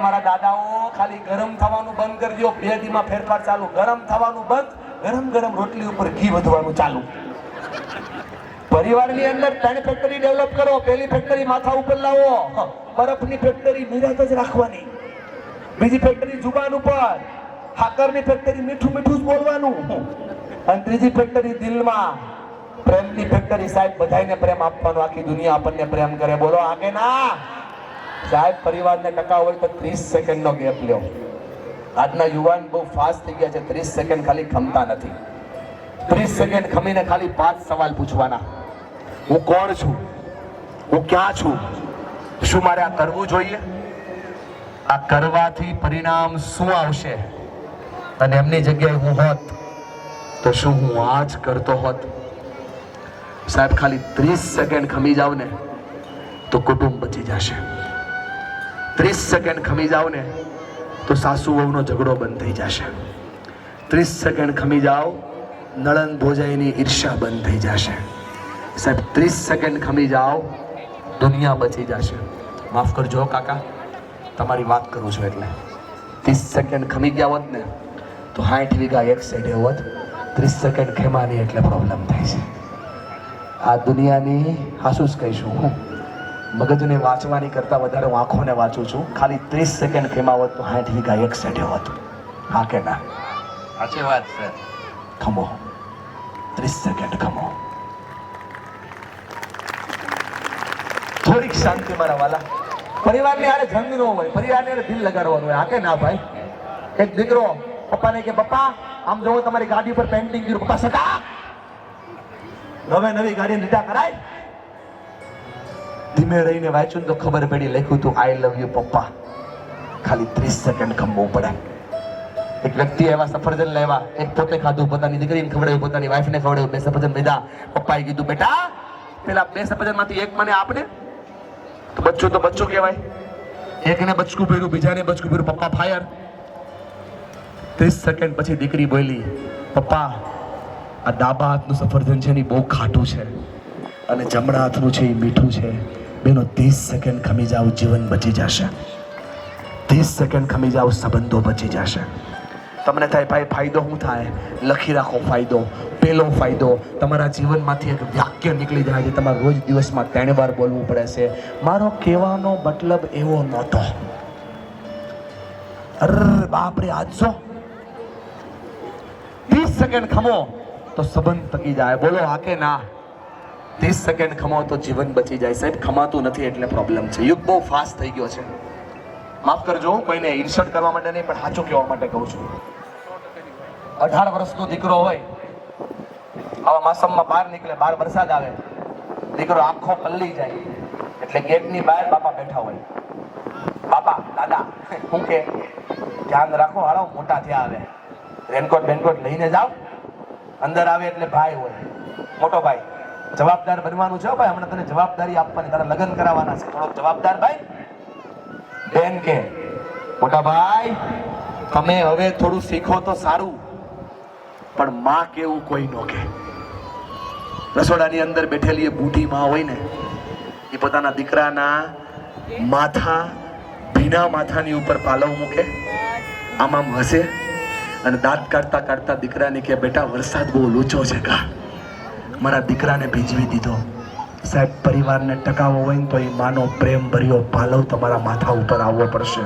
મારા દાદાઓ, ખાલી ગરમ થવાનું બંધ કરજો, 2 દીમાં ફેરફાર ચાલુ. ગરમ થવાનું બંધ, ગરમ ગરમ રોટલી ઉપર ઘી વધવાનું ચાલુ. પરિવારની અંદર 3 ફેક્ટરી ડેવલપ કરો. પહેલી ફેક્ટરી માથા ઉપર લાવો, બરફની ફેક્ટરી નિરાત જ રાખવાની. બીજી ફેક્ટરી જુબાન ઉપર, હાકરની ફેક્ટરી મીઠું મીઠું જ બોલવાનું. અને ત્રીજી ફેક્ટરી દિલમાં, પ્રેમની ફેક્ટરી. સાહેબ, બધાને પ્રેમ આપવાનો, આખી દુનિયા આપણને પ્રેમ કરે. બોલો આ કે ના? સાહેબ, પરિવારને ટકાવ હોય તો 30 સેકન્ડનો ગેપ લ્યો. આજના યુવાન બહુ ફાસ્ટ થઈ ગયા છે, 30 સેકન્ડ ખાલી ખમતા નથી. 30 સેકન્ડ ખમીને ખાલી 5 સવાલ પૂછવાના. હું કોણ છું? હું ક્યાં છું? શું મારે આ કરવું જોઈએ? આ કરવાથી પરિણામ શું આવશે? અને એમની જગ્યાએ હું હોત તો શું હું આ જ કરતો હોત? સાહેબ, ખાલી 30 સેકન્ડ ખમી જાવ ને તો કુટુંબ બચી જશે. 30 સેકન્ડ ખમી જાવ ને તો સાસુ વહુનો ઝઘડો બંધ થઈ જશે. 30 સેકન્ડ ખમી જાવ, નળન ભોજાઈની ઈર્ષ્યા બંધ થઈ જશે. સાહેબ, 30 સેકન્ડ ખમી જાવ, દુનિયા બચી જશે. માફ કરજો કાકા, તમારી વાત કરું છું એટલે. 30 સેકન્ડ ખમી ગયા હોત ને તો 60 વીઘા એક સાઈડે હોત. 30 સેકન્ડ ખેમાની એટલે પ્રોબ્લેમ થાય છે. આ દુનિયાની હાસુસ કહીશું હું, મગજને વાંચવાની કરતાં વધારે હું આંખોને વાંચું છું. ખાલી 30 સેકન્ડ ખેમા હોત તો 60 વીઘા એક સાઈડે હોત. હા કે ના? સાચી વાત છે. ખમો, 30 સેકન્ડ ખમો. થોડીક શાંતિ મારા વાલા. પરિવારની હારે જંગ ન હોય, પરિવારની હારે દિલ લગાડવાનું હોય. હા કે ના ભાઈ? એક દીકરો પપ્પાને કે પપ્પા આમ જોવો તમારી ગાડી પર પેન્ટિંગ કર્યું. પપ્પા સટા, હવે નવી ગાડી લીધા કરાય. ધીમે રહીને વાંચ્યું તો ખબર પડી, લખ્યું તું આઈ લવ યુ પપ્પા. ખાલી 30 સેકન્ડ ખમવું પડે. એક વ્યક્તિ એવા સફરજન લેવા, એક પોતે ખાધું, પોતાની દીકરીને ખવડાવ્યું, પોતાની વાઈફને ખવડાવ્યું, 2 સફરજન લીધા. પપ્પાએ કીધું બેટા પેલા 2 સફરજન માંથી એક મને આપને. તો બચ્ચું તો બચ્ચું કહેવાય. એકને બચકું ભર્યું, બીજાને બચકું ભર્યું. પપ્પા ફાયર. 30 સેકન્ડ પછી દીકરી બોલી, પપ્પા આ ડાબા હાથનું સફરજન છે ને બહુ ખાટું છે અને જમણા હાથનું છે એ મીઠું છે. બેનો 30 સેકન્ડ ખમી જાવ, જીવન બચી જશે. 30 સેકન્ડ ખમી જાવ, સંબંધો બચી જશે. તમને થાય ભાઈ ફાયદો શું થાય? લખી રાખો ફાયદો. પહેલો ફાયદો, તમારા જીવનમાંથી એક વાક્ય નીકળી જાય છે. તમારે રોજ દિવસમાં 3 વાર બોલવું પડે છે, મારો કહેવાનો મતલબ એવો નહોતો. અરે બાપરે, આજો 30 સેકન્ડ ખમો તો સંબંધ ટકી જાય. બોલો હા કે ના? 30 સેકન્ડ ખમો તો જીવન બચી જાય. સાહેબ, ખમાતું નથી એટલે પ્રોબ્લેમ છે. યુગ બહુ ફાસ્ટ થઈ ગયો છે. માફ કરજો, કોઈને ઇન્સલ્ટ કરવા માટે નહીં, પણ સાચું કહેવા માટે કહું છું. 18 વર્ષનો દીકરો હોય, આવા મોસમમાં બહાર નીકળે, બહાર વરસાદ આવે, દીકરો આખો પલ્લી જાય એટલે ગેટની બહાર બાપા બેઠા હોય. બાપા દાદા શું કે ધ્યાન રાખો, હાલો મોટા થયા આવે, રેનકોટ બેનકોટ લઈને જાઓ. અંદર આવે એટલે ભાઈ હોય, મોટો ભાઈ જવાબદાર બનવાનું છે ભાઈ. હમણાં તને જવાબદારી આપવાની, તારા લગ્ન કરાવવાના છે. થોડોક જવાબદાર ભાઈ. બેન કે મોટા ભાઈ તમે હવે થોડું શીખો તો સારું, પણ માં કેવું કોઈ નો કે. રસોડાની અંદર બેઠેલી એ બુઢી માં હોય ને, એ પોતાના દીકરાના માથા, ભીના માથાની ઉપર પાલવ મૂકે, આમ આમ હસે અને દાંત કાઢતા કાઢતા દીકરાને કે બેટા વરસાદ બહુ લૂચો છે કા, મારા દીકરાને ભીજવી દીધો. સાહેબ પરિવારને ટકાવવો હોય ને તો એ માનો પ્રેમ ભર્યો પાલવ તમારા માથા ઉપર આવવો પડશે.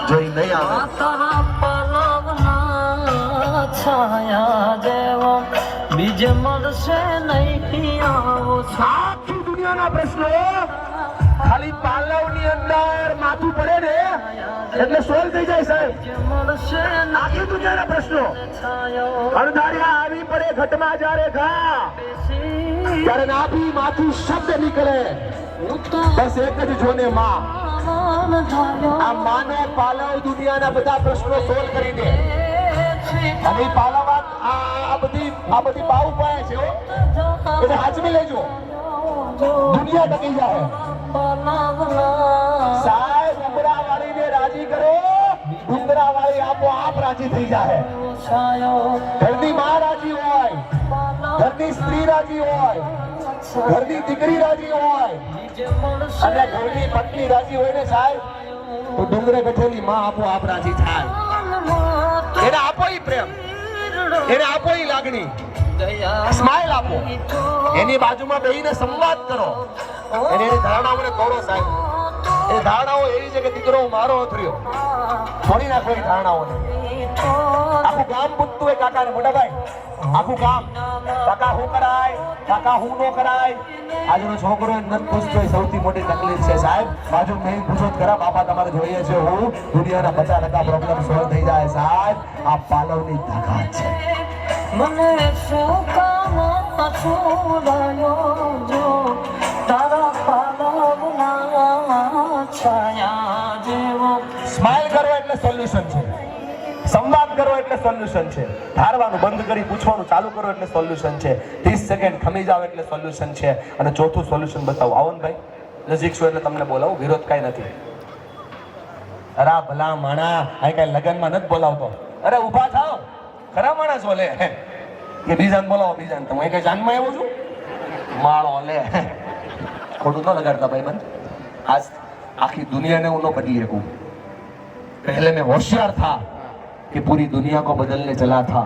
જો એ નહીં આવે બીજે મળશે નહીં. આખી દુનિયાના પ્રશ્નો ખાલી પાલવની અંદર માથું પડે ને એટલે સોલ્વ થઈ જાય સાહેબ. આખી દુનિયાના પ્રશ્નો અણધાર્યા આવી પડે ઘટમાં જ્યારે ઘા, ત્યારે નાભી માથું શબ્દ નીકળે, બસ એક જ જોને માં. આ માનો પાલવ દુનિયાના બધા પ્રશ્નો સોલ્વ કરી દે. અને પાલવ આ બધી બાઉ પાય છે એટલે હાચવી લેજો, દુનિયા ટકી જાય. સાહેબ ડુંગરા વાળીને રાજી કરો, ડુંગરા વાળી આપોઆપ રાજી થઈ જાય. ઘરની માં રાજી હોય, ઘરની સ્ત્રી રાજી હોય, ઘરની દીકરી રાજી હોય અને ઘરની પત્ની રાજી હોય ને સાહેબ, તો ડુંગરે બેઠેલી માં આપોઆપ રાજી થાય. એને આપો ઈ પ્રેમ, એને આપો ઈ લાગણી, સ્માઈલ આપો, એની બાજુમાં બેહીને સંવાદ કરો. એની ધારણાઓને તોડો સાહેબ. એ ધારણાઓ એવી છે કે દીકરો મારો થયો, છોડી નાખો એ ધારણાઓને. આખું ગામ પૂછતું હોય કાકાને, મોટા ભાઈ આખું ગામ કાકા હું કરાય, કાકા હું નો કરાય. આજનો છોકરો નથી પૂછતો, સૌથી મોટી તકલીફ છે સાહેબ. બાજુ મેં પૂછો ખરા, બાપા તમારે જોઈએ છે હું, દુનિયાના 50% પ્રોબ્લેમ સોલ્વ થઈ જાય સાહેબ. આ પાલવની તાકાત છે. મને શું કામ છોડાયો જો તારા પાલવના છાયા જેવો. સ્માઈલ કરો એટલે સોલ્યુશન છે, સંવાદ કરો એટલે સોલ્યુશન છે, ધારવાનું બંધ કરી પૂછવાનું ચાલુ કરો એટલે સોલ્યુશન છે, 30 સેકન્ડ ખમી જાવ એટલે સોલ્યુશન છે. અને ચોથું સોલ્યુશન બતાવો. આવો ને ભાઈ, નજીક છો એટલે તમને બોલાવું, વિરોધ કાંઈ નથી. અરે ભલા માણા, આ કઈ લગ્નમાં નથી બોલાવતો. અરે ઊભા થાવ, ખરા માણસ બોલે કે બીજાને બોલાવો, બીજાને. તમે કઈ જાનમાં આવ્યો છું માળો લે, ખોટું ન લગાડતા ભાઈ બંધ. આજ આખી દુનિયાને હું ન બદલી શકું. पहले मैं होशियार था कि पूरी दुनिया को बदलने चला था,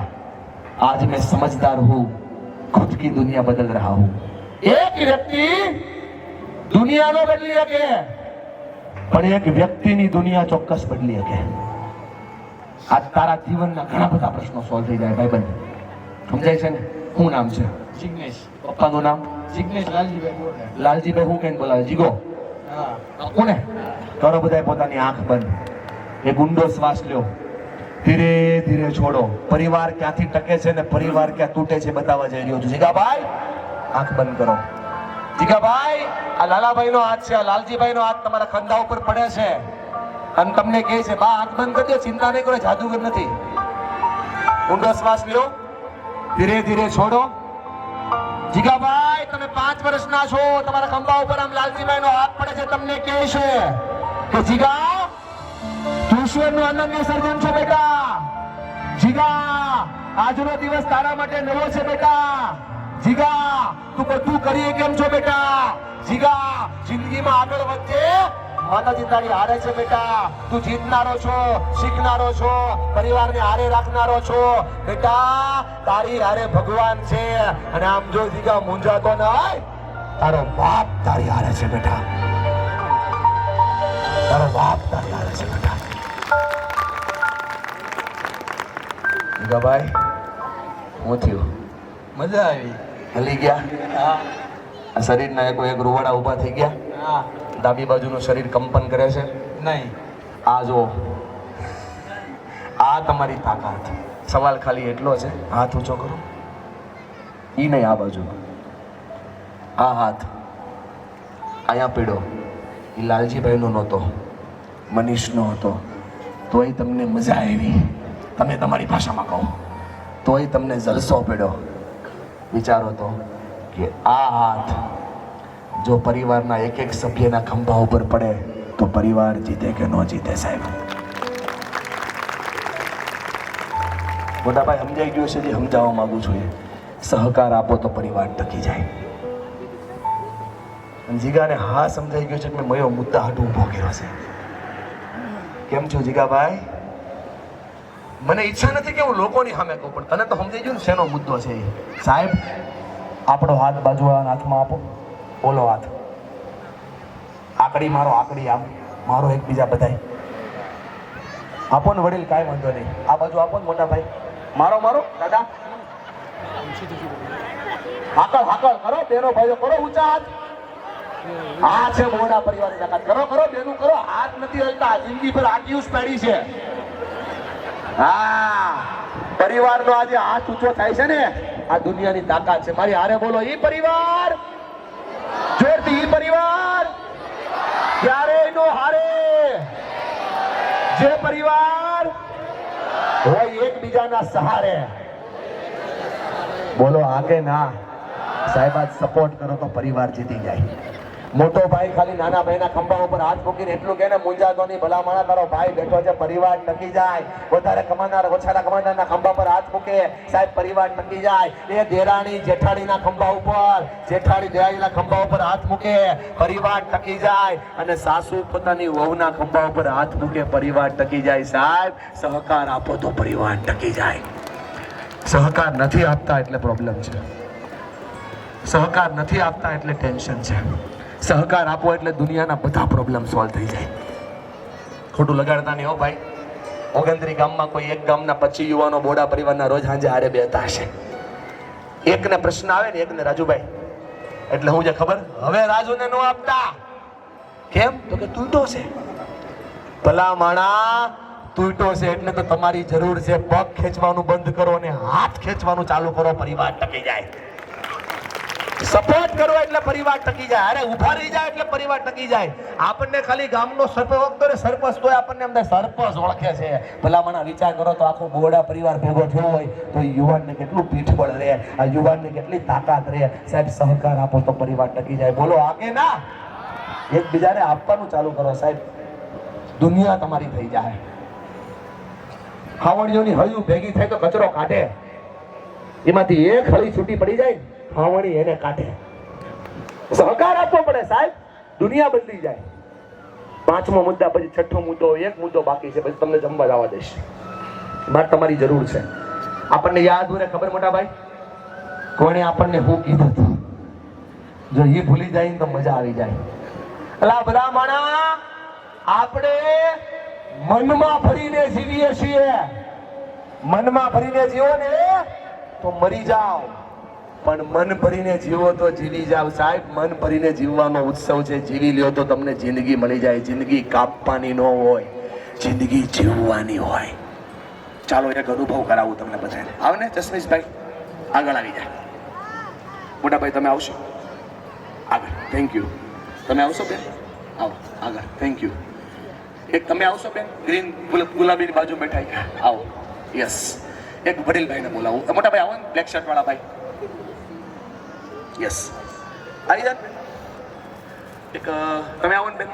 आज मैं समझदार हूँ, खुद की दुनिया बदल रहा हूँ. एक व्यक्ति दुनिया नो बदली શકે, પણ એક વ્યક્તિની દુનિયા ચોક્કસ બદલી શકે. આજ તારા જીવનના ઘણા બધા પ્રશ્નો સોલ્વ થઈ જાય ભાઈબંધ. સમજાય છે ને? શું નામ છે? જિગ્નેશ. પપ્પાનું નામ? જિગ્નેશ લાલજીભાઈ. લાલજીભાઈ. હું કેમ બોલાવે? જીગો. કોને કરો? બધાય પોતાની આંખ બંધ, એક ઊંડો શ્વાસ લ્યો, ધીરે ધીરે છોડો. પરિવાર ક્યાંથી ટકે છે ને પરિવાર ક્યાં તૂટે છે બતાવવા જઈ રહ્યો છું. જીગાભાઈ આંખ બંધ કરો. જીગાભાઈ, આ લાલાભાઈ નો હાથ છે, આ લાલજીભાઈ નો હાથ તમારા ખંધા ઉપર પડે છે અને તમને કહે છે બા આંખ બંધ કરજો, ચિંતા નહીં કરો, જાદુગર નથી. ઊંડો શ્વાસ લ્યો, ધીરે ધીરે છોડો. જીગાભાઈ, તમે 5 વર્ષના છો, તમારા ખંભા ઉપર આમ લાલજીભાઈ નો હાથ પડે છે, તમને કહે છે કે જીગા તું ઈશ્વરનું અનન્ય સર્જન છો બેટા. જીગા, આજનો દિવસ તારા માટે નવો છે બેટા. જીગા, તું બધું કરી કેમ છો બેટા. જીગા, જિંદગીમાં આગળ વધજે, માતાજી તારી હારે છે બેટા. તું જીતનારો છો, શીખનારો છો, પરિવારને હારે રાખનારો છો બેટા. તારી હારે ભગવાન છે. અને આમ જો જીગા મૂંઝાતો ન હોય, તારો બાપ તારી હારે છે બેટા. તારો બાપ તારી હારે છે બેટા. જીગાભાઈ, હું થયું? મજા આવી. હલી ગયા? હા. આ શરીરના એક રૂવાડા ઊભા થઈ ગયા. હા. ડાબી બાજુનું શરીર કંપન કરે છે. નહીં. આ જો, આ તમારી તાકાત. સવાલ ખાલી એટલો છે, હાથ ઊંચો કરો. ઈ નહીં, આ બાજુ. આ હાથ અહીંયા પીડો. એ લાલજીભાઈનો નહોતો, મનીષનો હતો. તોય તમને મજા આવી. તમે તમારી ભાષામાં કહો તોય તમને જલસો પડ્યો. વિચારો તો, કે આ હાથ જો પરિવારના એક એક સભ્યના ખંભા ઉપર પડે તો પરિવાર જીતે કે ન જીતે સાહેબ? મોટાભાઈ સમજાઈ ગયું છે જે સમજાવવા માંગુ છું એ સહકાર આપો તો પરિવાર ટકી જાય. અને જીગાને હા સમજાઈ ગયું છે કે મેં મયો મુદ્દા હાટું ઊભો કર્યો છે. કેમ છો જીગાભાઈ? મને ઈચ્છા નથી કે હું લોકોની સામે કહું, પણ તને તો સમજાઈ ગયું ને શેનો મુદ્દો છે એ. સાહેબ આપણો હાથ બાજુવાળાના હાથમાં આપો. બોલો હાથ. આકડી મારો, આકડી આમ મારો, એકબીજા બધાય આપો ને વડીલ, કાંઈ વાંધો નહીં. આ બાજુ આપો ને મોટા ભાઈ. મારો મારો દાદા. હાકળ હાકળ કરો બેનો ભાઈઓ, કરો ઊંચા હાથ. આ છે મોડા પરિવારની તાકાત. કરો કરો બેનું કરો. હાથ નથી હલતા, જિંદગી પર આટીયુસ પડી છે. હા, પરિવારનો આજે હાથ ઊંચો થાય છે ને, આ દુનિયાની તાકાત છે. મારી હારે બોલો, ઈ પરિવાર. જોરથી ઈ પરિવાર ક્યારેય નો હારે. જે પરિવાર હોય એકબીજાના સહારે. બોલો હા કે ના? સાહેબ આજ સપોર્ટ કરો તો પરિવાર જીતી જાય. મોટો ભાઈ ખાલી નાના ભાઈના ખંભા ઉપર હાથ મૂકીને એટલું કે ને મૂંઝાતો નહીં, ભલામણા કરો. ભાઈ બેઠો છે, પરિવાર ટકી જાય. વધારે કમાનાર ઓછાના કમાનારના ખંભા પર હાથ મૂકે, સાહેબ પરિવાર ટકી જાય. એ દેરાણી જેઠાણીના ખંભા ઉપર, જેઠાણી દેરાણીના ખંભા ઉપર હાથ મૂકે, પરિવાર ટકી જાય. અને સાસુ પોતાની વહુના ખંભા ઉપર હાથ મૂકે, પરિવાર ટકી જાય. સાહેબ સહકાર આપો તો પરિવાર ટકી જાય. સહકાર નથી આપતા એટલે પ્રોબ્લેમ છે. સહકાર નથી આપતા એટલે ટેન્શન છે. સહકાર આપો એટલે દુનિયાના બધા પ્રોબ્લેમ સોલ્વ થઈ જાય. ખોટું લગાડતા નહીં હો ભાઈ. 29 ગામમાં કોઈ એક ગામના 25 યુવાનો બોડા પરિવારના રોજ સાંજે હારે બેહતા હશે. એકને પ્રશ્ન આવે ને, એકને રાજુભાઈ એટલે હું જે ખબર, હવે રાજુને નો આપતા. કેમ? તો કે તૂટો છે. ભલા માણા, તૂટો છે એટલે તો તમારી જરૂર છે. પગ ખેંચવાનું બંધ કરો અને હાથ ખેંચવાનું ચાલુ કરો, પરિવાર ટકી જાય. સપોર્ટ કરો એટલે પરિવાર ટકી જાય. અરે ઉભા રહી જાય એટલે પરિવાર ટકી જાય. આપણને ખાલી ગામનો સરપંચ ઓળખતો ને, સરપંચ તોય આપણને એમ સરપંચ ઓળખે છે. ભલામણા વિચાર કરો તો આખો બોડા પરિવાર ભેગો થયો હોય તો યુવાનને કેટલું પીઠબળ રહે, આ યુવાનને કેટલી તાકાત રહે. સાહેબ સહકાર આપો તો પરિવાર ટકી જાય. બોલો આગે ના? એકબીજાને આપવાનું ચાલુ કરો સાહેબ, દુનિયા તમારી થઈ જાય. હાવણીઓની હળિયું ભેગી થાય તો કચરો કાઢે, એમાંથી એક હળી છૂટી પડી જાય, હાવણી એને કાઢે. સહકાર આપવો પડે સાહેબ, દુનિયા બદલી જાય. 5મો મુદ્દા પછી 6ઠ્ઠો મુદ્દો, એક મુદ્દો બાકી છે, પછી તમને જમવા જવા દઈશ. મારે તમારી જરૂર છે. આપણને યાદ હોય ખબર મોટા ભાઈ, કોણે આપણને હું કીધું હતું? જો એ ભૂલી જાય તો મજા આવી જાય. અલા બધા માણા, આપણે મનમાં ભરીને જીવીએ છીએ. મનમાં ભરીને જીવો ને તો મરી જાઓ, પણ મન ભરીને જીવો તો જીવી જાવ. સાહેબ મન ભરીને જીવવાનો ઉત્સવ છે. જીવી લ્યો તો તમને જિંદગી મળી જાય. જિંદગી કાપવાની ન હોય, જિંદગી જીવવાની હોય. ચાલો એક અનુભવ કરાવું તમને બધાને. આવ ને જસમીશભાઈ, આગળ આવી જાય. મોટા ભાઈ તમે આવશો આગળ? Thank you. તમે આવશો બેન? આવો આગળ. Thank you. એક તમે આવશો બેન, ગ્રીન ગુલાબીની બાજુ બેઠા, આવો. યસ. એક વડીલ ભાઈને બોલાવું. મોટા ભાઈ આવો ને, બ્લેક શર્ટ વાળા ભાઈ. યસ, આવી જાય. એક તમે આવો ને બેન.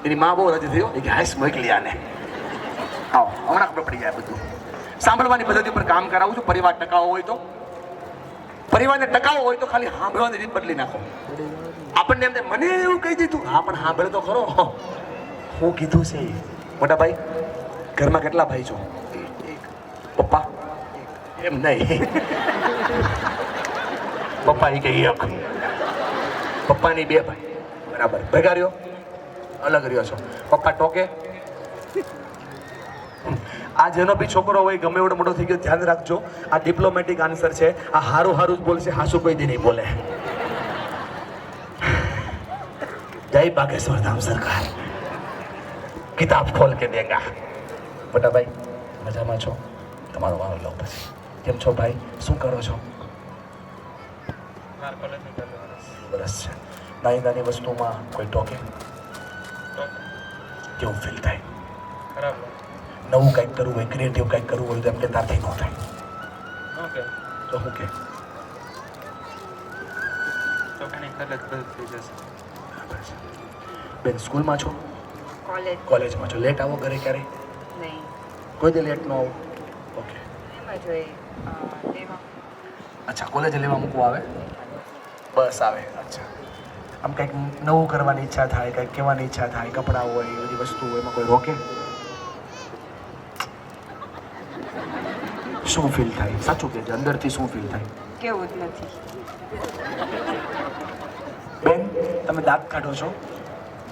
એની માં બહુ રાજી થયો કે હાઈસ મોકલી આને. આવો, હમણાં ખબર પડી જાય બધું. સાંભળવાની પદ્ધતિ પર કામ કરાવું છું. પરિવાર ટકાવો હોય તો, પરિવારને ટકાવો હોય તો ખાલી સાંભળવાની રીત બદલી નાખો. આપણને એમ મને એવું કહી દીધું, હા પણ સાંભળે તો ખરો હું કીધું છે. મોટા ભાઈ ઘરમાં કેટલા ભાઈ છો? પપ્પા? એમ નહીં, પપ્પા એ કે એક, પપ્પાની 2 ભાઈ, બરાબર. ભેગા રહ્યો, અલગ રહ્યો છો. પપ્પા ટોકે? આ જેનો બી છોકરો હોય ગમે એવડો મોટો થઈ ગયો, ધ્યાન રાખજો, આ ડિપ્લોમેટિક આન્સર છે. આ હારું હારું જ બોલશે, હાસુ કોઈ દી નહીં બોલે. જય બાગેશ્વર ધામ સરકાર કિતાબ ખોલ કે દેગા. મોટા ભાઈ મજામાં છો? તમારો વારો લો પછી. કેમ છો ભાઈ? શું કરો છો? બરસ છે. નાની નાની વસ્તુમાં કોઈ ટોકે? કેવું ફીલ થાય? ખરાબ. નવું કંઈક કરવું હોય, ક્રિએટિવ કંઈક કરવું હોય તો એમ કે તારથી ન થાય. તો હું કે તો કઈ ખરે જ થઈ જશે. બેન સ્કૂલમાં છો? કોલેજ કોલેજમાં છો? લેટ આવો ઘરે ક્યારે? નહીં કોઈ દી લેટ ન આવો? ઓકે. એમાં જોઈ લેવા અચ્છા, કોલેજે લેવા મૂકવા આવે? બસ આવે. અચ્છા, આમ કંઈક નવું કરવાની ઈચ્છા થાય, કંઈક કહેવાની ઈચ્છા થાય, કપડાં હોય, એ બધી વસ્તુ હોય, એમાં કોઈ રોકે? શું ફીલ થાય? સાચું કહેજો, અંદરથી શું ફીલ થાય? કેવું જ નથી બેન, તમે દાંત કાઢો છો,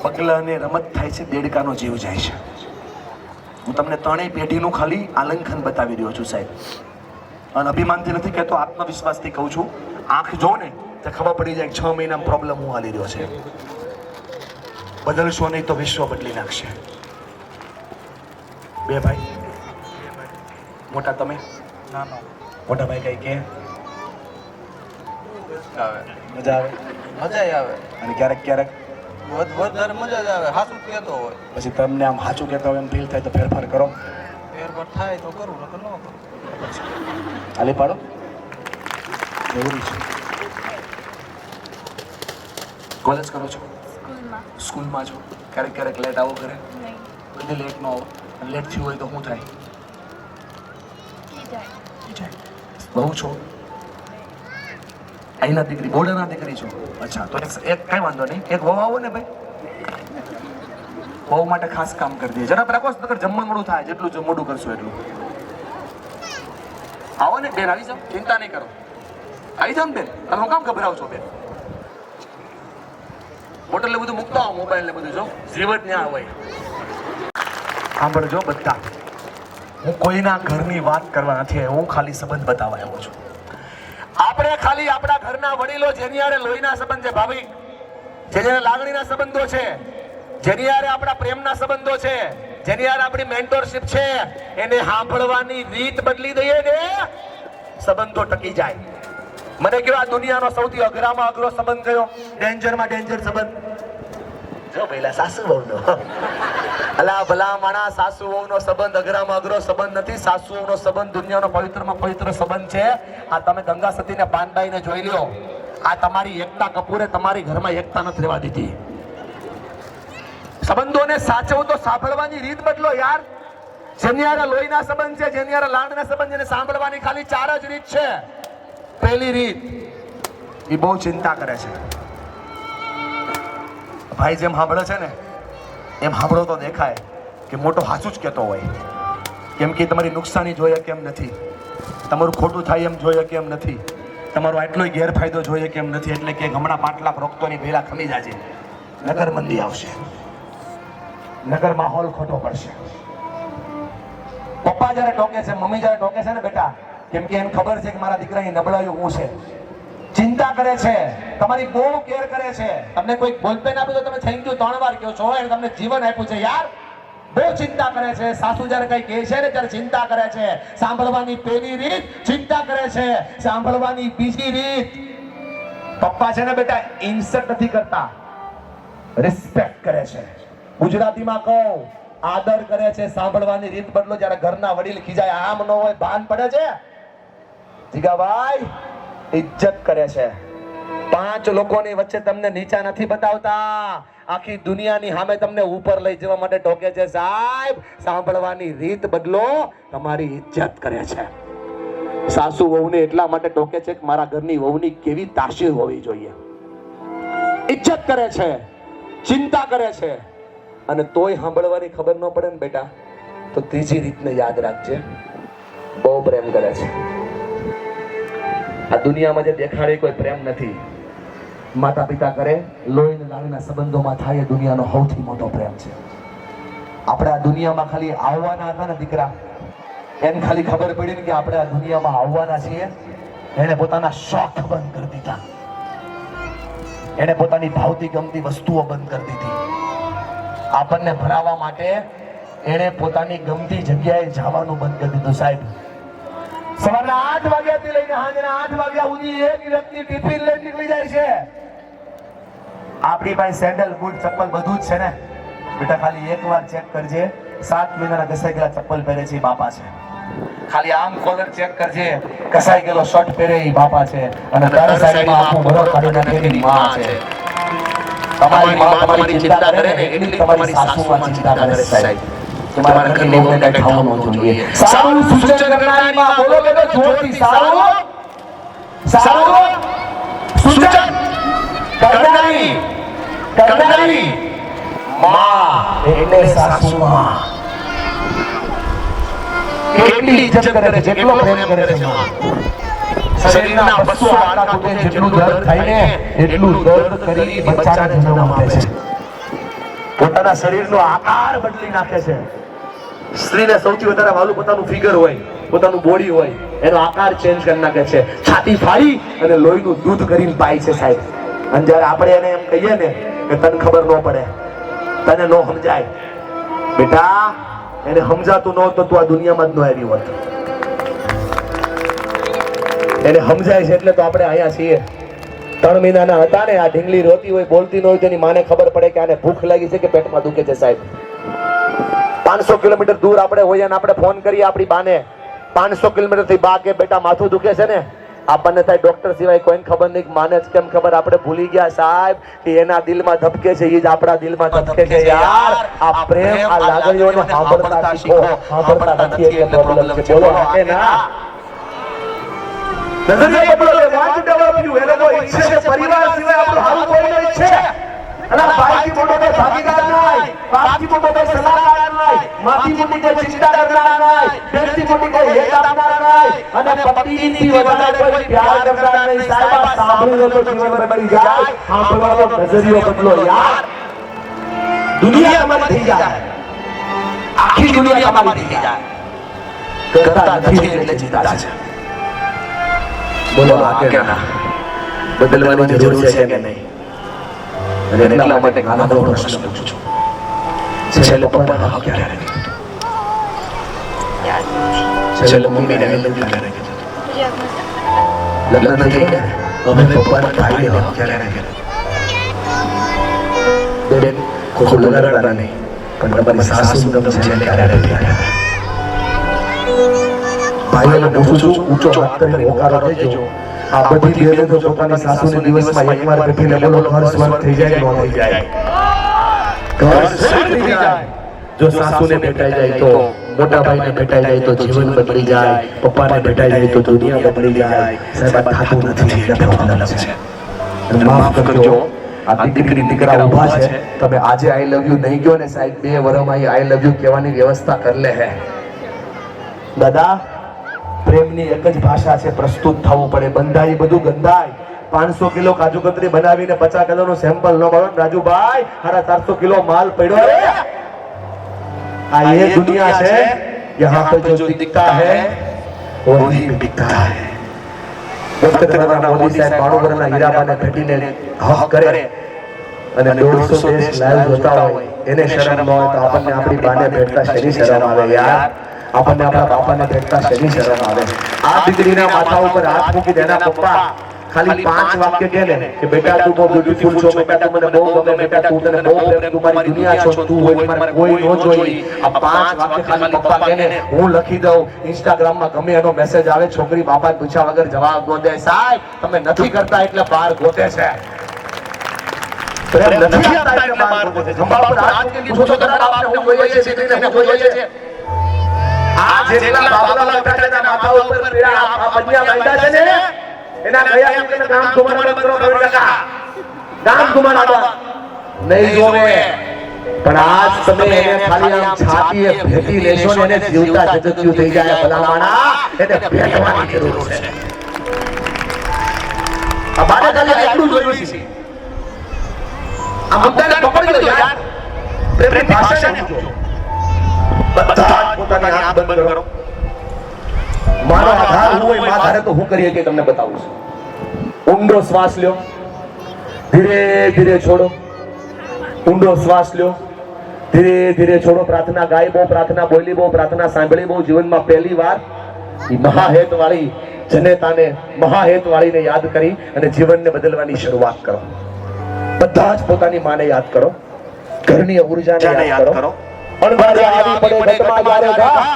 પગલાને રમત થાય છે, દેડકાનો જીવ જાય છે. હું તમને ત્રણેય પેઢીનું ખાલી આલંખન બતાવી રહ્યો છું સાહેબ, અને અભિમાનથી નથી કહેતો, આત્મવિશ્વાસથી કહું છું. આંખ જો ને તો ખબર પડી જાય 6 મહિનામાં પ્રોબ્લેમ હું હાલી રહ્યો છે. બદલશો નહીં તો વિશ્વ બદલી નાખશે. બે ભાઈ, મોટા તમે? ના ના મોટા ભાઈ કઈ કે આવે મજા આવે? મજા આવે. અને ક્યારેક ક્યારેક વધારે મજા જ આવે. હાસું કહેતો હોય પછી તમને આમ સાચું કહેતા હોય એમ ફીલ થાય તો ફેરફાર કરો. ફેરફાર થાય તો કરું, નકર ન કરું. હાલી પાડો, જરૂરી છે. કોલેજ કરો છો? સ્કૂલમાં સ્કૂલમાં છો? ક્યારેક ક્યારેક લેટ આવો ઘરે? નહીં કદી લેટ ન આવો. લેટ થયું હોય તો શું થાય? ખીજાય બહુ છો? અહીંના દીકરી, બોર્ડરના દીકરી છો? અચ્છા, તો એક કાંઈ વાંધો નહીં, એક વહુ આવો ને ભાઈ, વહુ માટે ખાસ કામ કરી દે. જરા રાખો, નકર જમવાનું મોડું થાય. જેટલું મોડું કરશો એટલું. આવો ને બેન, આવી જાઓ, ચિંતા નહીં કરો. આવી જાઓ ને બેન, તમે હું કામ ગભરાવ છો બેન? બોટલ ને બધું મૂકતા આવો, મોબાઈલ ને બધું જો, જીવત ન્યા હોય. સાંભળજો બધા, હું કોઈના ઘરની વાત કરવા નથી આવ્યો, હું ખાલી સંબંધ બતાવવા આવ્યો છું. આપણે ખાલી આપણા ઘરના વડીલો જેની હારે લોહીના સંબંધ છે, ભાભી, જેની હારે લાગણીના સંબંધો છે, જેની હારે આપણા પ્રેમના સંબંધો છે, જેની હારે આપણી મેન્ટરશિપ છે, એને સાંભળવાની રીત બદલી દઈએ ને, સંબંધો ટકી જાય. મને કહ્યું આ દુનિયાનો સૌથી અઘરામાં અઘરો સંબંધ કયો? ડેન્જરમાં ડેન્જર સંબંધ જો પહેલા સાસુ વહુનો. અલા ભલા માણા, સાસુ વહુનો સંબંધ અઘરામાં અઘરો સંબંધ નથી. સાસુ વહુનો સંબંધ દુનિયાનો પવિત્રમાં પવિત્ર સંબંધ છે. આ તમે ગંગા સતીને પાનબાઈને જોઈ લ્યો. આ તમારી એકતા કપૂરે તમારી ઘરમાં એકતા નથી રહેવા દીધી. સંબંધોને સાચવો તો સાંભળવાની રીત બદલો યાર. જેની હારે લોહીના સંબંધ છે, જેની હારે લાડના સંબંધ, એને સાંભળવાની ખાલી 4 જ રીત છે. પહેલી રીત, એ બહુ ચિંતા કરે છે. ભાઈ જેમ સાંભળે છે ને એમ સાંભળો તો દેખાય કે મોટો હાચું જ કહેતો હોય. કેમ કે તમારી નુકસાની જોઈએ કેમ નથી, તમારું ખોટું થાય એમ જોઈએ કેમ નથી, તમારો આટલો ગેરફાયદો જોઈએ કેમ નથી. એટલે કે હમણાં 5 લાખ રોકતોની ભેલા ખમી જાજે, નગર મંદી આવશે, નગર માહોલ ખોટો પડશે. પપ્પા જયારે ટોકે છે, મમ્મી જયારે ટોકે છે ને બેટા, કેમ કે એને ખબર છે કે મારા દીકરાની નબળાઈઓ શું છે, ચિંતા કરે છે, તમારી બહુ કેર કરે છે. તમને કોઈ બોલપેન આપ્યું તો તમે થેન્ક યુ 3 વાર કહો છો. એને તમને જીવન આપ્યું છે યાર. બહુ ચિંતા કરે છે. સાસુ જયારે કઈ કહે છે ને ત્યારે ચિંતા કરે છે. સાંભળવાની પહેલી રીત ચિંતા કરે છે, સાંભળવાની બીજી રીત. પપ્પા છે ને બેટા ઇન્સલ્ટ નથી કરતા, રિસ્પેક્ટ કરે છે. ગુજરાતીમાં કહો આદર કરે છે. સાંભળવાની રીત બદલો. જ્યારે ઘરના વડીલ ખીજાય આમ ન હોય, ભાન પડે છે જીગાભાઈ, ઇજ્જત કરે છે. 5 લોકોની વચ્ચે તમને નીચા નથી બતાવતા, આખી દુનિયાની સામે તમને ઉપર લઈ જવા માટે ટોકે છે. સાહેબ, સાંભળવાની રીત બદલો, તમારી ઇજ્જત કરે છે. સાસુ વહુને એટલા માટે ટોકે છે કે મારા ઘરની વહુની કેવી તાસીર હોવી જોઈએ. ઇજ્જત કરે છે, ચિંતા કરે છે, અને તોય સાંભળવાની ખબર ન પડે ને બેટા, તો ત્રીજી રીતને યાદ રાખજે, બહુ પ્રેમ કરે છે. આ દુનિયામાં જે દેખાડે કોઈ પ્રેમ નથી. માતા પિતા કરે, લોહીના લાડના સંબંધોમાં થાય, એ દુનિયાનો સૌથી મોટો પ્રેમ છે. આપણે આ દુનિયામાં ખાલી આવવાના હતા ને દીકરા, એને ખાલી ખબર પડી ને કે આપણે આ દુનિયામાં આવવાના છીએ, એને પોતાના શોખ બંધ કરી દીધા, એને પોતાની ભાવતી ગમતી વસ્તુઓ બંધ કરી દીધી. આપણને ભરાવા માટે એને પોતાની ગમતી જગ્યાએ જવાનું બંધ કરી દીધું. સાહેબ, સવારના 8 વાગ્યાથી લઈને સાંજના 8 વાગ્યા સુધી એક વ્યક્તિ ટિફિન લઈને નીકળી જાય છે. આપણી પાસે સેન્ડલ, બૂટ, ચપ્પલ બધું જ છે ને બેટા. ખાલી એકવાર ચેક કરજે, 7 મહિનાના ઘસાઈ ગયેલા ચપ્પલ પહેરે છે, બાપા છે. ખાલી આમ કોલર ચેક કરજે, કસાઈ ગયેલો શર્ટ પહેરે ઈ બાપા છે અને દર સાઈડમાં આખું બરફ કાઢી નાખે એની માં છે. તમારી માં તમારી ચિંતા કરે ને એટલી તમારી સાસુમાં ચિંતા કરે સાહેબ. તમારા ઘરની વહુને કઈ ખાવું ન જોઈએ. સારું સૂચન કરનારી માં બોલો કે જોરથી સારું સૂચન કરનારી માં એટલે સાસુમાં. કેટલી ઇજ્જત કરે છે, જેટલો પ્રેમ કરે છે માં. શરીરના 200 આંટા તૂટે જેટલું દર્દ થાય ને એટલું દર્દ કરી બચ્ચાને જન્મ આપે છે. પોતાના શરીરનો આકાર બદલી નાખે છે. સ્ત્રીને સૌથી વધારે વાલું પોતાનું ફિગર હોય, પોતાનું બોડી હોય, એનો આકાર ચેન્જ કરી નાખે છે. છાતી ફાડી અને લોહીનું દૂધ કરીને પાય છે સાહેબ. અને જ્યારે આપણે એને એમ કહીએ ને કે તને ખબર ન પડે, તને ન સમજાય, બેટા એને સમજાતું ન હોત તો તું આ દુનિયામાં જ ન આવી હોત. એને સમજાય છે એટલે તો આપણે અહીંયા છીએ. 3 મહિનાના હતા ને, આ ઢીંગલી રોતી હોય, બોલતી ન હોય, તેની માને ખબર પડે કે આને ભૂખ લાગી છે કે પેટમાં દુખે છે સાહેબ. 500 કિલોમીટર દૂર આપણે હોઈએ અને આપણે ફોન કરીએ આપણી બાને, 500 કિલોમીટર થી બા કે બેટા માથું દુખે છે ને, આપણને થાય ડોક્ટર સિવાય કોઈને ખબર નહીં. માને જ કેમ ખબર? આપણે ભૂલી ગયા સાહેબ કે એના દિલમાં ધબકે છે, એ જ આપણા દિલમાં ધબકે છે. યાર આ પ્રેમ, આ લાગણીઓને સાંભળતા શીખો. સાંભળતા નથી એટલે પ્રોબ્લેમ છે. બોલો કે ના? નજરિયા બદલો, they want to develop you. એ લોકો ઈચ્છે છે પરિવાર સિવાય આપણું સારું કોઈ ન ઈચ્છે. અને ભાઈથી મોટો કોઈ ભાગીદાર નહીં, બાપથી મોટો કોઈ સલાહકાર નહીં, માથી મોટી કોઈ ચિંતા કરનાર નહીં, બેનથી મોટી કોઈ હેત આપનાર નહીં, અને પતિથી વધારે કોઈ પ્યાર કરનાર નહીં. સાહેબ આ સાંભળીને તો જીવન બદલી જાય. સાંભળવાનો નજરિયો બદલો યાર. દુનિયા તમારી થઈ જાય, આખી દુનિયા તમારી થઈ જાય. કરતા નથી એટલે ચિંતા છે. બોલો આ કે ના બદલવાની જરૂર છે કે નહીં? અને એટલા માટે નાનો પ્રશ્ન પૂછું છું, છેલ્લે પપ્પાનો હક ક્યારે કીધું? છેલ્લે મમ્મીને ક્યારે કીધું? લગ્ન થઈ ગયા હવે પપ્પાના ભાઈને હક ક્યારે કીધું? બેન ખોટું લગાડતા નહીં, પણ તમારી સાસુ તમને છેલ્લે ક્યારે કીધું? ભાઈઓને પૂછું છું, ઊંચો હાથ કરીને હોકારો દેજો. આ બધી બહેનો તો પોતાની સાસુને દિવસમાં એકવાર બેઠીને બોલો ઘર સ્વર્ગ થઈ જાય કે ન થઈ જાય? ઘર સ્વર્ગ થઈ જાય. જો સાસુને ભેટાઈ જાય તો, મોટા ભાઈને ભેટાઈ જાય તો જીવન બદલી જાય, પપ્પાને ભેટાઈ જાય તો દુનિયા બદલી જાય. સાહેબ આ થતું નથી એટલે પ્રોબ્લેમ છે. માફ કરજો, આ દીકરી દીકરા ઊભા છે, તમે આજે આઈ લવ યુ નહીં કહો ને સાહેબ, 2 વર્ષમાં આઈ લવ યુ કહેવાની વ્યવસ્થા કરી લે હે. દાદા પ્રેમની એક જ ભાષા છે, પ્રસ્તુત થવું પડે. બંધાઈ બધું ગંધાય. 500 કિલો કાજુ કતરી બનાવીને 50 કિલોનું સેમ્પલ ન મળો રાજુભાઈ, 450 કિલો માલ પડ્યો રે. આ ये दुनिया છે, यहाँ पे जो दिखता है वही बिकता है. મોદી સાહેબ 92 વર્ષના હીરાબાને ભેટીને હક કરે અને 150 દેશ લાઈવ જોતા હોય, એને શરમ ન હોય તો આપણને આપણી બાને ભેટતા શેની શરમ આવે યાર? આપણને આપણા બાપાને ભેટતા શેની શરમ આવે? આ દીકરીના માથા ઉપર હાથ મૂકી દેના પપ્પા ખાલી 5 વાક્ય કહે ને કે બેટા તું બહુ બ્યુટીફુલ છો, બેટા તું મને બહુ ગમે, બેટા તું તને બહુ પ્રેમ, તું મારી દુનિયા છો, તું હોય મારે કોઈ ન જોઈ. આ 5 વાક્ય ખાલી પપ્પા કહે ને, હું લખી દઉં. ઇન્સ્ટાગ્રામમાં ગમે એનો મેસેજ આવે, છોકરી બાપાને પૂછ્યા વગર જવાબ ન દે. સાહેબ તમે નથી કરતા એટલે બહાર ગોતે છે. પ્રેમ નથી આપતા એટલે બહાર ગોતે છે. જંબા પર હાથ મૂકી પૂછો તો ખરા બાપને હું જોઈએ છે, દીકરીને હું જોઈએ છે. આ જેટલા બાબલા બેઠા છે એના માથા ઉપર પીડા આ પન્યા બાંધ્યા છે ને, એના ગયા એમ કે ગામ ગુમાડવા કરો કાકા, ગામ ગુમાડવા નહીં જોવે. પણ આજ તમે એને ખાલી આમ છાતીએ ભેટી લેશો ને, એને જીવતા જગત્યું થઈ જાય. ભલામાણા એને ભેટવાની જરૂર છે. આ બાને ખાલી એટલું જોયું છે. આ મુદ્દાને પકડી લો યાર. પ્રેમની ભાષાને જો બધા પોતાની આંખ બંધ કરો. મારો આધાર હું હોય, મા ધારે તો હું કરીએ કે તમને બતાવું છું. ઊંડો શ્વાસ લ્યો, ધીરે ધીરે છોડો. ઊંડો શ્વાસ લ્યો, ધીરે ધીરે છોડો. પ્રાર્થના ગાય બહુ, પ્રાર્થના બોલી બહુ, પ્રાર્થના સાંભળી બહુ. જીવનમાં પહેલી વાર એ મહાહેત વાળી જનેતાને, મહાહેત વાળીને યાદ કરી અને જીવનને બદલવાની શરૂઆત કરો. બધા જ પોતાની માને યાદ કરો, ઘરની ઉર્જાને યાદ કરો. અણધાર્યા આવી પડે ઘટમાં જ્યારે ઘા,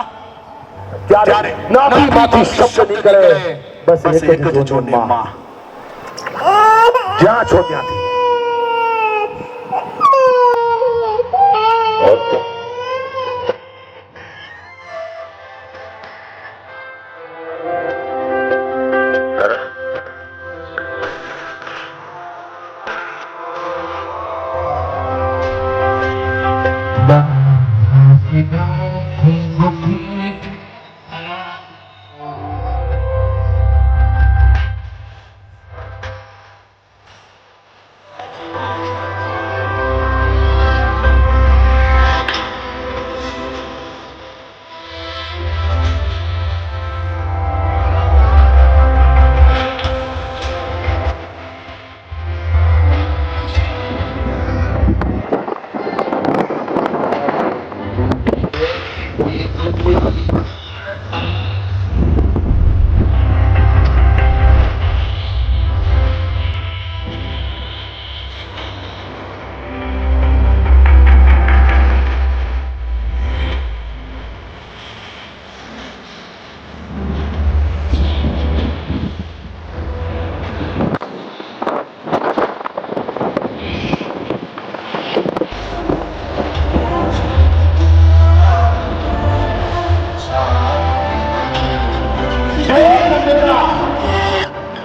ત્યારે નાભીમાંથી શબ્દ નીકળે, બસ એક જ જોડની માં. જ્યાં છો ત્યાંથી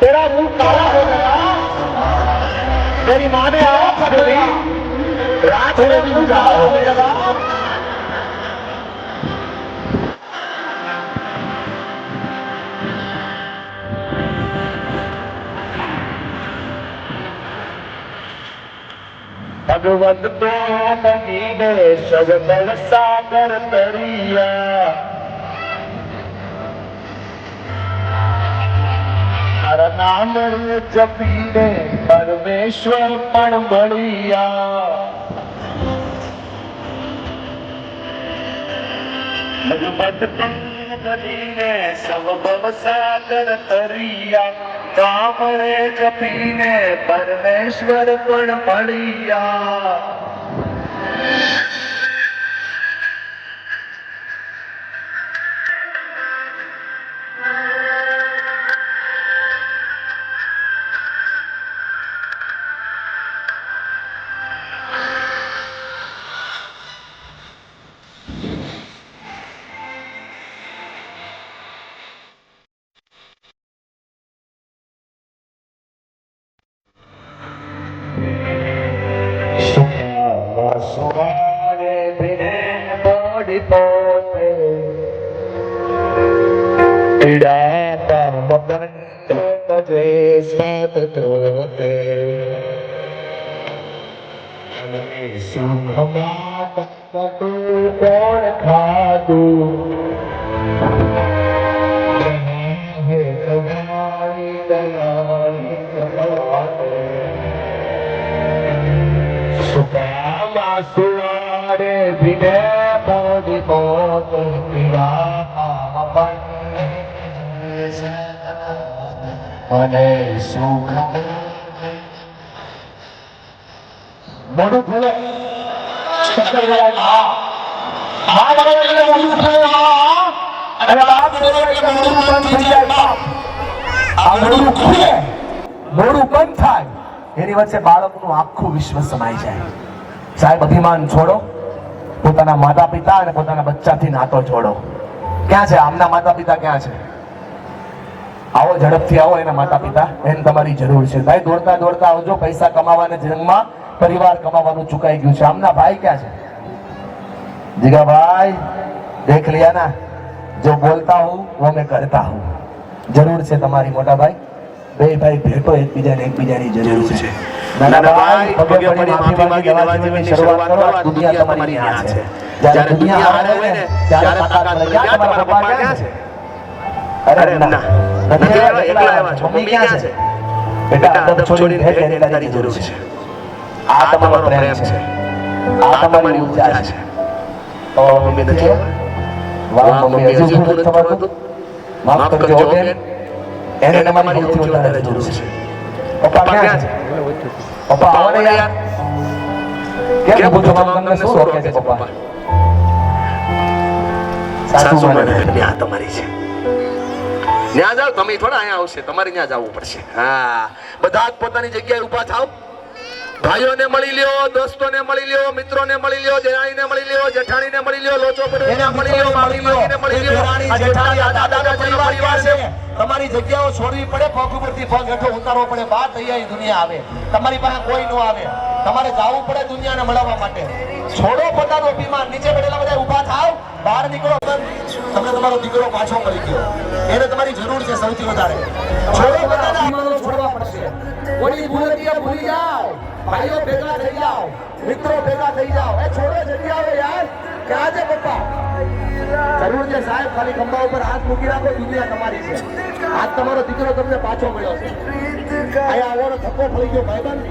तेरा मुंह काला हो गया, तेरी माँ ने आँख खोली, रात में भी उजाला हो गया. भगवत प्रेम नीले सगल सागर तरिया, તારા નામ જપીને પરમેશ્વર પણ મળ્યા. ભગવત નદીને સવ ભવ સાગર તરિયા, કામળે જપીને પરમેશ્વર પણ મળ્યા. સુવારે ભીને બોડી પોતે પીડાતા મગન તજે સાત તોતે અને સુખમાં તકતું કોણ ખાતું હે તમારી દયાની સવારે સુકામાં સુવારે ભીને બોડી પોતે પીડાતા મને સુખ મોઢું ખોલે ચક્કર જાય માં બોલે એટલે મોઢું ખોલે અને બાપ બોલે એટલે મોઢું બંધ થઈ જાય. આ મોઢું ખુલે મોઢું બંધ થાય એની વચ્ચે બાળકનું આખું વિશ્વ સમાઈ જાય. સાહેબ અભિમાન છોડો, પોતાના માતા પિતા અને પોતાના બચ્ચાથી નાતો જોડો. ક્યાં છે આમના માતા પિતા? ક્યાં છે? આવો ઝડપથી આવો, એના માતા પિતા, એને તમારી જરૂર છે. ભાઈ દોડતા દોડતા આવજો, પૈસા કમાવાના જંગમાં પરિવાર કમાવાનું ચુકાઈ ગયું છે. આમના ભાઈ ક્યાં છે? જીગા ભાઈ દેખ लिया ना, जो बोलता हूँ वो मैं करता हूँ. જરૂર છે તમારી મોટા ભાઈ. બે ભાઈ ભેટો એકબીજાને એકબીજાની જરૂર છે. નાના ભાઈ પગે પડી માફી માંગી નવા જીવનની શરૂઆત કરો. આ દુનિયા તમારી ત્યાં છે. જ્યારે દુનિયા હારે હોય ને ત્યારે તાકાત મળે. ક્યાં તમારા પપ્પા ક્યાં છે? અરે ના નથી આવ્યા, એકલા આવ્યા છો. મમ્મી ક્યાં છે? બેટા અદબ છોડીને ભેટ એને તારી જરૂર છે. આ તમારો પ્રેમ છે, આ તમારી ઉર્જા છે. તો મમ્મી નથી વાહ મમ્મી હજુ પૂરું થવાનું. માફ કરજો બેન, એને તમારી સૌથી વધારે જરૂર છે. પપ્પા ક્યાં છે? પપ્પા આવો ને યાર. કેમ પૂછો તમને શું કહે છે પપ્પા? સાસુ મને ત્યાં તમારી છે. ત્યાં જાઓ તમે થોડા અહીંયા આવશે, તમારે ત્યાં જવું પડશે. હા, બધા જ પોતાની જગ્યાએ ઊભા થાવ. ભાઈઓને મળી લ્યો, દોસ્તોને મળી લ્યો, મિત્રોને મળી લ્યો, દેરાણીને મળી લ્યો, જેઠાણીને મળી લ્યો, લોચો પડ્યોને મળી લ્યો, મામીને મળી લ્યો. આ જેઠાણી આ દાદાનો પરિવાર છે. તમારી જગ્યાઓ છોડવી પડે, પગ ઉપરથી પગ હેઠો ઉતારવો પડે. બહાર તૈયારી દુનિયા આવે, તમારી પાસે કોઈ ન આવે. તમારે જવું પડે દુનિયાને મળવા માટે. છોડો પોતાનો અભિમાન, નીચે બેઠેલા બધા ઊભા થાવ, બહાર નીકળો. તમને તમારો દીકરો પાછો મળી ગયો, એને તમારી જરૂર છે સૌથી વધારે. છોડો પોતાના અભિમાનો છોડવા પડશે. કોની ભૂલથી ભૂલી જાઓ, ભાઈઓ ભેગા થઈ જાઓ, મિત્રો ભેગા થઈ જાઓ. એ છોડો જગ્યાઓ યાર, ક્યાં છે પપ્પા? જરૂર છે સાહેબ, ખાલી ખંભા ઉપર હાથ મૂકી રાખો, દુનિયા તમારી છે. આજ તમારો દીકરો તમને પાછો મળ્યો છે. અહીંયા આવવાનો થપ્પો ફળી ગયો ભાઈબંધ,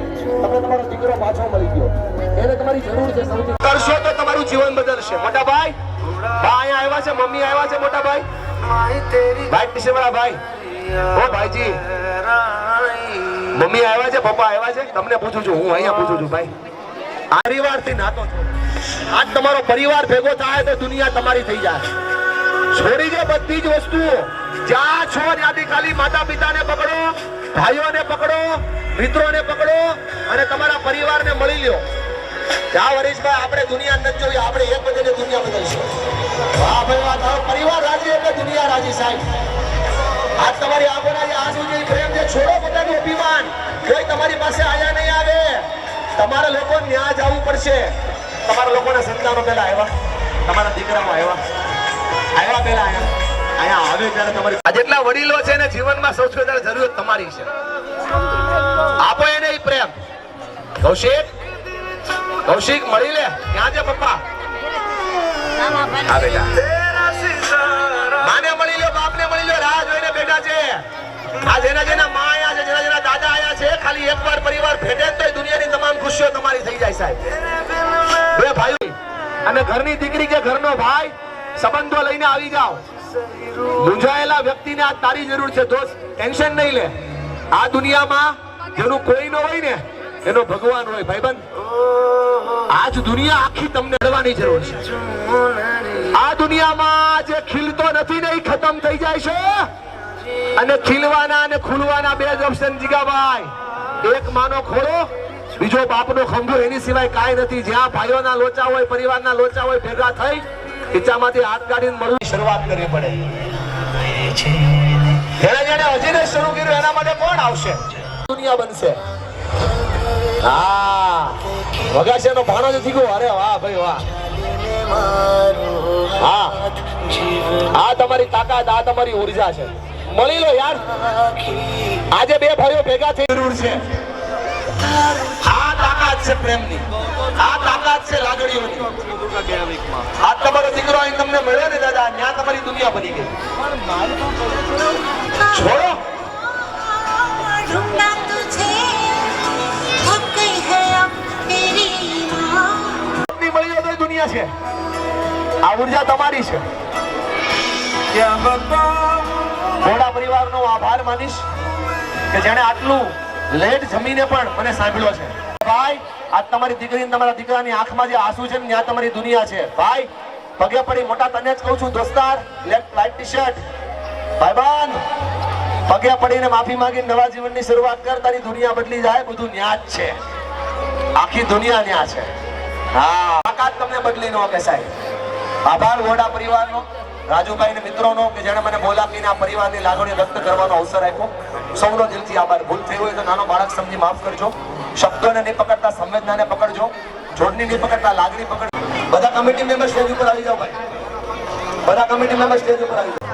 તમને તમારો દીકરો પાછો મળી ગયો, એને તમારી જરૂર છે સૌથી. કરશો તો તમારું જીવન બદલશે. મોટા ભાઈ, બા અહીંયા આવ્યા છે, મમ્મી આવ્યા છે. મોટા ભાઈ, ભાઈ પીછે વાળા ભાઈ, ઓ ભાઈજી, મમ્મી આવ્યા છે, પપ્પા આવ્યા છે. તમને પૂછું છું, હું અહીંયા પૂછું છું ભાઈ. આ પરિવારથી નાતો છો. આજ તમારો પરિવાર ભેગો થાય તો દુનિયા તમારી થઈ જાય. છોડી દે બધી જ વસ્તુઓ. જ્યાં છો ત્યાંથી ખાલી માતા પિતાને પકડો, ભાઈઓને પકડો, મિત્રોને પકડો અને તમારા પરિવારને મળી લ્યો. જા હરીશભાઈ, આપણે દુનિયા નથી જોઈ, આપણે એક બધાને દુનિયા બદલશું. વાહ ભાઈ વાહ, તારો પરિવાર રાજી એટલે દુનિયા રાજી સાહેબ. આજ તમારી આંખોના જે આંસુ જે પ્રેમ છે, છોડો પોતાનું અભિમાન. કોઈ તમારી પાસે આયા નહીં આવે. તમારા લોકો ન્યા જવું પડશે. તમારા લોકોના સંતાનો પહેલા આવ્યા, તમારા દીકરાઓ આવ્યા પહેલા અહીંયા આવે ત્યારે તમારી આ જેટલા વડીલો છે ને જીવનમાં સૌથી વધારે જરૂરત તમારી છે. આપો એને ઈ પ્રેમ. કૌશિક, કૌશિક મળી લે. ક્યાં છે પપ્પા? આ બેટા, માને મળી લ્યો, બાપને મળી લ્યો, રાહ જોઈને બેઠા છે. આ જેના જેના માં આયા છે, જેના જેના દાદા આયા છે, ખાલી એકવાર પરિવાર ભેટે તો દુનિયાની તમામ ખુશીઓ તમારી થઈ જાય સાહેબ. બે ભાઈઓ અને ઘરની દીકરી કે ઘરનો ભાઈ સંબંધો લઈને આવી જાઓ. મૂંઝાયેલા વ્યક્તિને આ તારી જરૂર છે દોસ્ત, ટેન્શન નહીં લે. આ દુનિયામાં જેનું કોઈ ન હોય ને એનો ભગવાન હોય ભાઈબંધ. આજ દુનિયા આખી તમને લડવાની જરૂર છે. આ દુનિયામાં જે ખીલતો નથી ને એ ખતમ થઈ જાય છે. અને ખીલવાના અને ખુલવાના બે જ ઓપ્શન જીગાભાઈ. એક માનો ખોળો, બીજો બાપનો ખંભો, એની સિવાય કાંઈ નથી. જ્યાં ભાઈઓના લોચા હોય, પરિવારના લોચા હોય, ભેગા થઈ ખીચામાંથી હાથ કાઢીને મળવાની શરૂઆત કરવી પડે. જેને હજીને શરૂ કર્યું એના માટે કોણ આવશે? દુનિયા બનશે. હા, વગાસિયાનો ભાણો જ થયો. અરે વાહ ભાઈ વાહ. હા, આ તમારી તાકાત, આ તમારી ઉર્જા છે. મળી લો યાર. આજે બે ભાઈઓ ભેગા થઈ જરૂર છે. આ તાકાત છે પ્રેમની, આ તાકાત છે લાગણીઓની. આ તમારો દીકરો અહીં તમને મળ્યો ને દાદા, ત્યાં તમારી દુનિયા બની ગઈ. છોડો. ढूंढा तुझे थक गई है अब तेरी माँ મળી જાય તો દુનિયા છે. આ ઉર્જા તમારી છે. ઘોડા પરિવારનો આભાર માનીશ કે જેણે આટલું લેટ જમીને પણ મને સાંભળ્યો છે. ભાઈ, આજ તમારી દીકરી અને તમારા દીકરાની આંખમાં જે આંસુ છે ને ત્યાં તમારી દુનિયા છે. ભાઈ, પગે પડી મોટા તને જ કહું છું દોસ્તાર, લેફ્ટ વ્હાઈટ ટી-શર્ટ ભાઈબંધ, પગે પડીને માફી માંગીને નવા જીવનની શરૂઆત કર. તારી દુનિયા બદલી જાય. બધું ન્યા જ છે, આખી દુનિયા ન્યા છે. હા, તાકાત તમને બદલી ન કે સાહેબ. આભાર ઘોડા પરિવારનો, રાજુભાઈ ને મિત્રોનો કે જેણે મને બોલાવીને આ પરિવારની લાગણીઓ વ્યક્ત કરવાનો અવસર આપ્યો. સૌનો દિલથી આભાર. ભૂલ થઈ હોય તો નાનો બાળક સમજી માફ કરજો. શબ્દોને નહીં પકડતા સંવેદનાને પકડજો. જોડની નહીં પકડતા લાગણી પકડ. બધા કમિટી મેમ્બર સ્ટેજ ઉપર આવી જાઓ ભાઈ. બધા કમિટી મેમ્બર સ્ટેજ ઉપર આવી જાઓ.